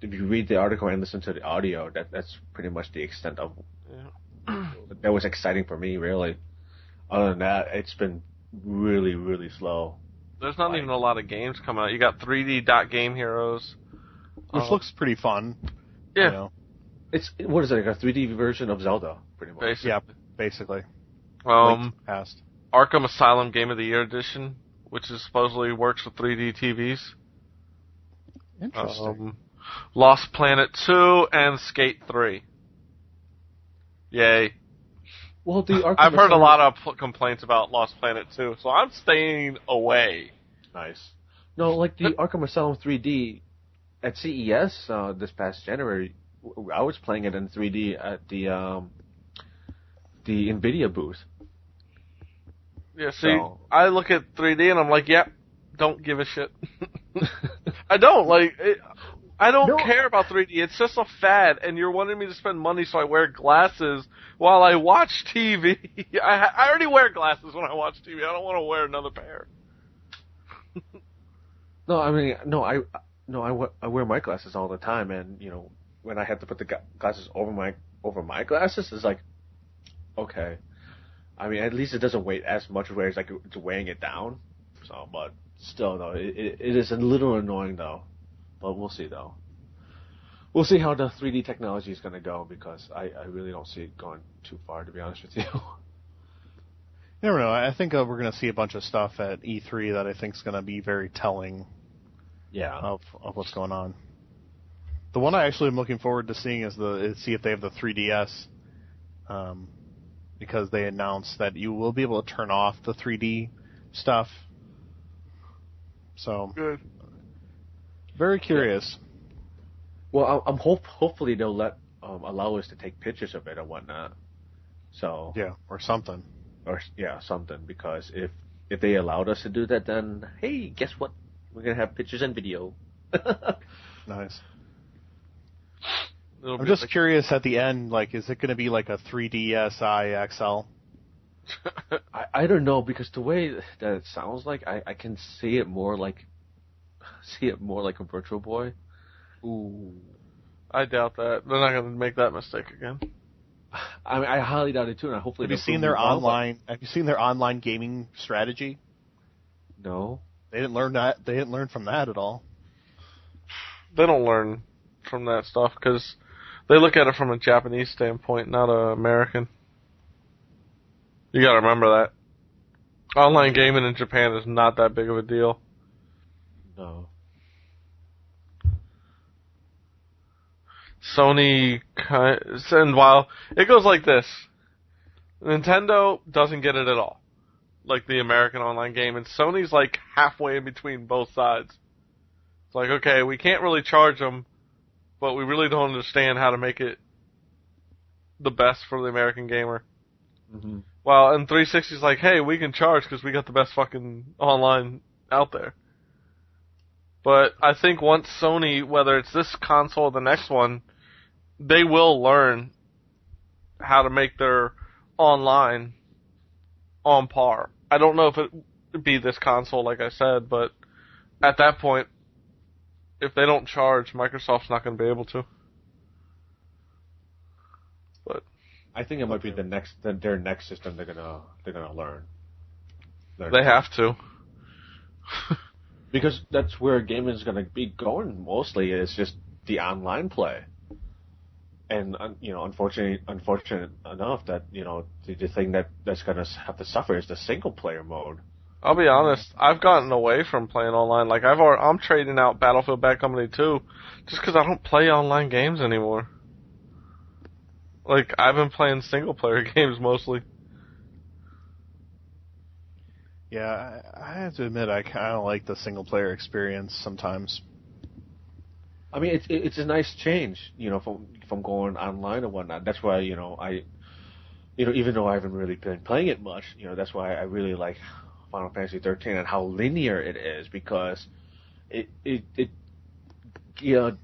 C: if you read the article and listen to the audio, that's pretty much the extent of that was exciting for me, really. Other than that, it's been really, really slow.
B: There's not even a lot of games coming out. You got 3D Dot Game Heroes,
D: which looks pretty fun.
B: Yeah.
D: You know.
C: It's what is it? Like a 3D version of Zelda, pretty much.
B: Basically.
D: Yeah, basically.
B: Past. Arkham Asylum Game of the Year Edition, which is supposedly works with 3D TVs.
D: Interesting.
B: Lost Planet 2 and Skate 3. Yay.
C: Well,
B: I've heard a lot of complaints about Lost Planet 2, so I'm staying away.
C: Nice. No, like the Arkham Asylum 3D at CES this past January, I was playing it in 3D at the NVIDIA booth.
B: Yeah, see, I look at 3D and I'm like, yep, don't give a shit. I don't, I don't care about 3D. It's just a fad, and you're wanting me to spend money so I wear glasses while I watch TV. I already wear glasses when I watch TV. I don't want to wear another pair.
C: I wear my glasses all the time, and when I have to put the glasses over my glasses, it's like, okay. I mean, at least it doesn't weigh as much, where it's like it's weighing it down. So, but still, though, it is a little annoying, though. But we'll see, though. We'll see how the 3D technology is going to go, because I really don't see it going too far, to be honest with you.
D: You never know. I think we're going to see a bunch of stuff at E3 that I think is going to be very telling of what's going on. The one I actually am looking forward to seeing is see if they have the 3DS, because they announced that you will be able to turn off the 3D stuff. So
B: good.
D: Very curious.
C: Well, I'm hopefully they'll allow us to take pictures of it or whatnot. So
D: or something.
C: Something, because if they allowed us to do that, then hey, guess what? We're gonna have pictures and video.
D: Nice. I'm just curious at the end, is it gonna be like a 3DSi XL?
C: I don't know, because the way that it sounds like, I can see it more like a Virtual Boy.
D: Ooh.
B: I doubt that. They're not going to make that mistake again.
C: I mean, I highly doubt it too, and hopefully.
D: Have you seen their online gaming strategy?
C: No.
D: They didn't learn that. They didn't learn from that at all.
B: They don't learn from that stuff because they look at it from a Japanese standpoint, not an American. You got to remember that. Online gaming in Japan is not that big of a deal.
C: No.
B: Sony, and while it goes like this, Nintendo doesn't get it at all, like the American online game, and Sony's like halfway in between both sides. It's like, okay, we can't really charge them, but we really don't understand how to make it the best for the American gamer.
C: Mm-hmm.
B: Well, and 360's like, hey, we can charge because we got the best fucking online out there. But I think once Sony, whether it's this console or the next one, they will learn how to make their online on par. I don't know if it would be this console, like I said, but at that point, if they don't charge, Microsoft's not going to be able to. But
C: I think it might be their next system they're gonna learn.
B: They have to.
C: Because that's where gaming is going to be going mostly. It's just the online play. And unfortunate enough that the thing that's gonna have to suffer is the single player mode.
B: I'll be honest, I've gotten away from playing online. Like I'm trading out Battlefield Bad Company 2 just because I don't play online games anymore. Like I've been playing single player games mostly.
D: Yeah, I have to admit I kind of like the single player experience sometimes.
C: I mean, it's a nice change, from going online and whatnot. That's why I even though I haven't really been playing it much, that's why I really like Final Fantasy 13 and how linear it is, because it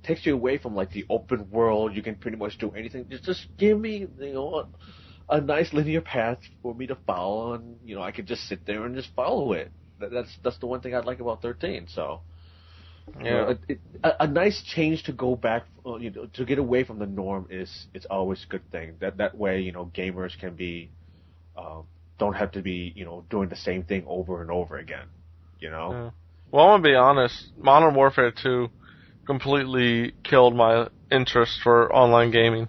C: takes you away from like the open world. You can pretty much do anything. Just give me a nice linear path for me to follow, and I could just sit there and just follow it. That's the one thing I like about 13. So.
B: Yeah,
C: a nice change to go back, to get away from the norm it's always a good thing. That way, gamers can be, don't have to be, doing the same thing over and over again.
B: Yeah. Well, I'm gonna be honest. Modern Warfare 2 completely killed my interest for online gaming.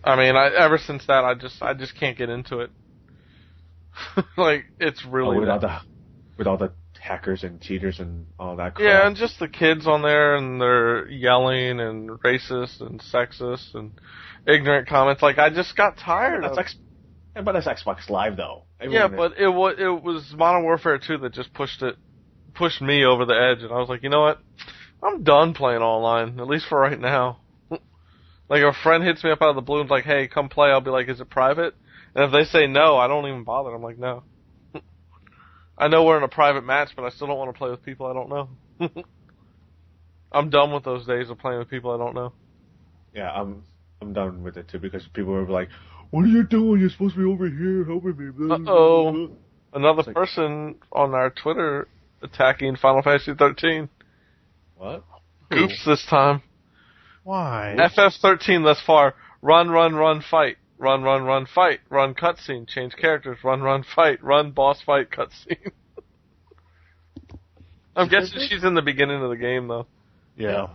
B: I mean, ever since that, I just can't get into it. Like it's really
C: with all the hackers and cheaters and all that crap.
B: Yeah, and just the kids on there, and they're yelling and racist and sexist and ignorant comments. Like, I just got tired of it.
C: But that's Xbox Live, though.
B: But it was Modern Warfare 2 that just pushed me over the edge, and I was like, you know what? I'm done playing online, at least for right now. Like, if a friend hits me up out of the blue and is like, hey, come play, I'll be like, is it private? And if they say no, I don't even bother. I'm like, no. I know we're in a private match, but I still don't want to play with people I don't know. I'm done with those days of playing with people I don't know.
C: Yeah, I'm done with it too, because people are like, "What are you doing? You're supposed to be over here helping me."
B: Uh-oh. Another person on our Twitter attacking Final Fantasy 13.
C: What?
B: Oops, this time.
D: Why?
B: FF13 thus far. Run, fight. Run, fight. Run, cutscene. Change characters. Run, fight. Run, boss fight, cutscene. I'm guessing she's in the beginning of the game, though.
D: Yeah.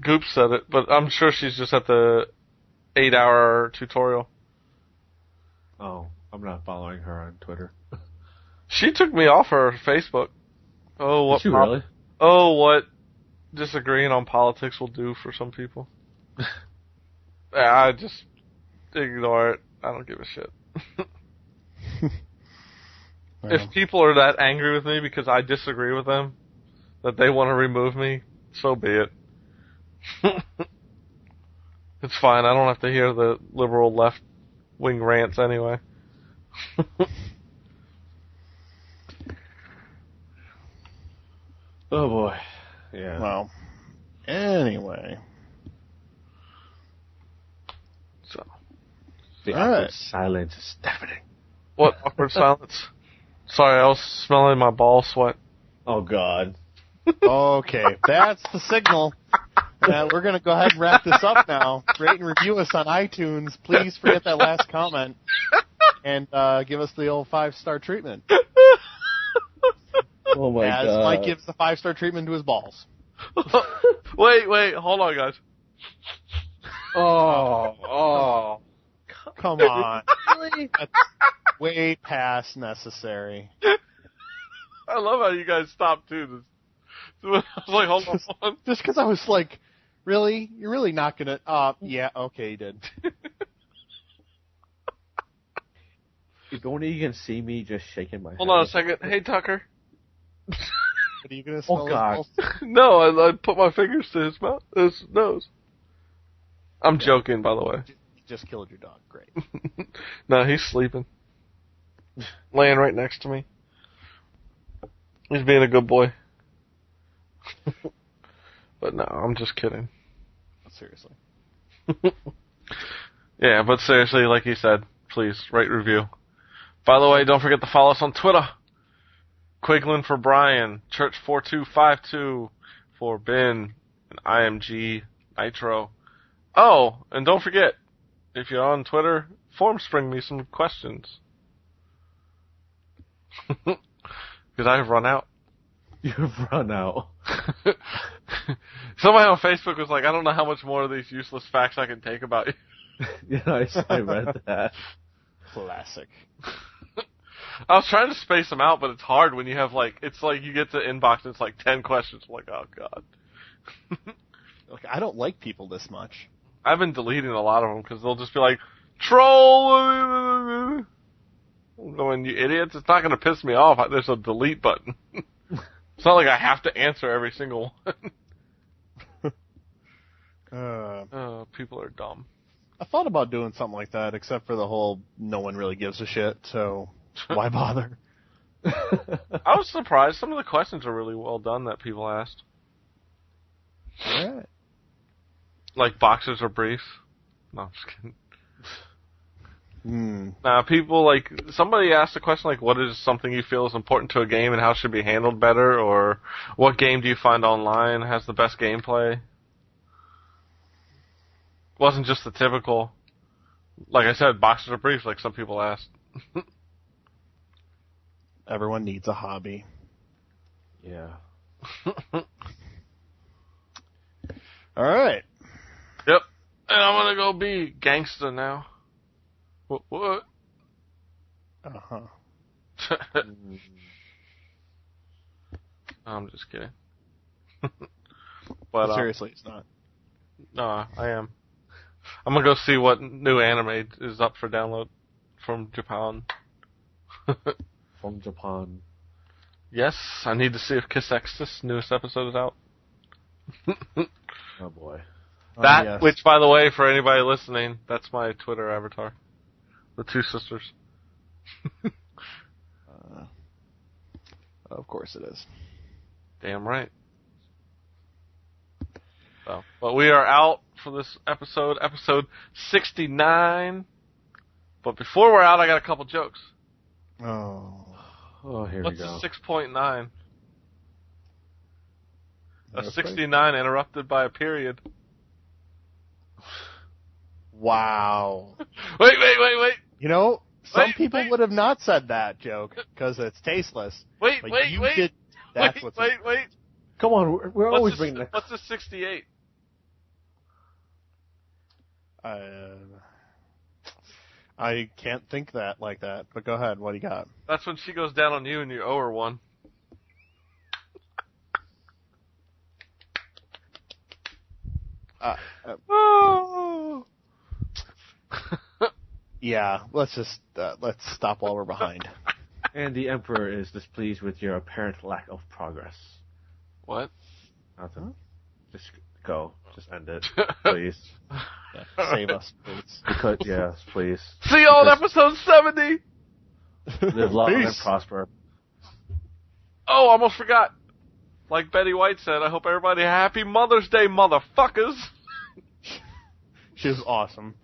B: Goop said it, but I'm sure she's just at the 8-hour tutorial.
C: Oh, I'm not following her on Twitter.
B: She took me off her Facebook. Oh, what?
C: Did she really?
B: Oh, what disagreeing on politics will do for some people. I just ignore it. I don't give a shit.
D: Well.
B: If people are that angry with me because I disagree with them, that they want to remove me, so be it. It's fine. I don't have to hear the liberal left-wing rants anyway.
C: Oh boy. Yeah.
D: Well, anyway.
B: So.
C: The
D: All
C: awkward
D: right.
C: silence is deafening.
B: What awkward silence? Sorry, I was smelling my ball sweat.
C: Oh God.
D: Okay, that's the signal. We're going to go ahead and wrap this up now. Rate and review us on iTunes. Please forget that last comment. And give us the old 5-star treatment.
C: Oh my
D: As
C: God.
D: Mike gives the 5-star treatment to his balls.
B: Wait, hold on, guys.
C: Oh.
D: Come on. Really? That's way past necessary.
B: I love how you guys stopped, too. I was like, hold on.
D: Just because I was like, really? You're really not going to... yeah, okay, you did.
C: If only you can see me just shaking my head.
B: Hold on a second. Hey, Tucker.
D: Are you going to smell
C: Oh
D: his
C: God.
D: balls?
B: No, I put my fingers to his mouth, his nose. I'm joking, by the way.
D: You just killed your dog. Great.
B: No, he's sleeping. Laying right next to me. He's being a good boy. But no, I'm just kidding.
D: Seriously.
B: Yeah, but seriously, like he said, please, rate, review. By the way, don't forget to follow us on Twitter. Quiglin for Brian, Church4252 for Binh, and IMG Nitro. Oh, and don't forget, if you're on Twitter, Formspring me some questions. Because I've run out.
C: You've run out.
B: Somebody on Facebook was like, I don't know how much more of these useless facts I can take about you.
C: Yeah, I read that.
D: Classic.
B: I was trying to space them out, but it's hard when you have, like, it's like you get to inbox and it's like 10 questions. I'm like, oh, God.
D: Look, I don't like people this much.
B: I've been deleting a lot of them because they'll just be like, troll! I'm going, you idiots. It's not going to piss me off. There's a delete button. It's not like I have to answer every single one. People are dumb.
D: I thought about doing something like that, except for the whole no one really gives a shit, so why bother?
B: I was surprised. Some of the questions are really well done that people asked.
D: Alright.
B: Like boxers or briefs. No, I'm just kidding. Nah, people, like, somebody asked a question like, what is something you feel is important to a game and how it should be handled better, or what game do you find online has the best gameplay? Wasn't just the typical, like I said, boxers or briefs, like some people asked.
D: Everyone needs a hobby.
C: Yeah.
D: Alright.
B: Yep. And I'm gonna go be gangster now. What?
D: Uh-huh.
B: I'm just kidding. But
D: seriously, it's not.
B: No, I am. I'm gonna go see what new anime is up for download from Japan.
C: From Japan.
B: Yes, I need to see if Kiss X's newest episode is out.
C: Oh boy.
B: That,
D: yes.
B: which, by the way, for anybody listening, that's my Twitter avatar. The two sisters.
D: Of course it is.
B: Damn right. So, but we are out for this episode 69. But before we're out, I got a couple jokes.
D: Oh,
C: here
B: What's
C: we go.
B: a 6.9? A
D: Okay.
B: 69 interrupted by a period.
D: wow.
B: Wait.
D: You know, some
B: Wait,
D: people
B: wait.
D: would have not said that joke because it's tasteless.
B: Wait.
D: But you did. That's what's
B: Wait.
C: Come on, we're always bringing that.
B: What's a 68?
D: I can't think that like that. But go ahead. What do you got?
B: That's when she goes down on you and you owe her one. Oh.
D: Yeah. Let's stop while we're behind.
C: And the Emperor is displeased with your apparent lack of progress.
B: What?
C: Nothing. Just go. Just end it, please.
D: Yeah, save us, please.
C: Because, yes, please.
B: See you on episode 70!
C: Live long and
D: Peace.
B: Oh,
C: prosper.
B: almost forgot. Like Betty White said, I hope everybody happy Mother's Day, motherfuckers!
D: She was awesome.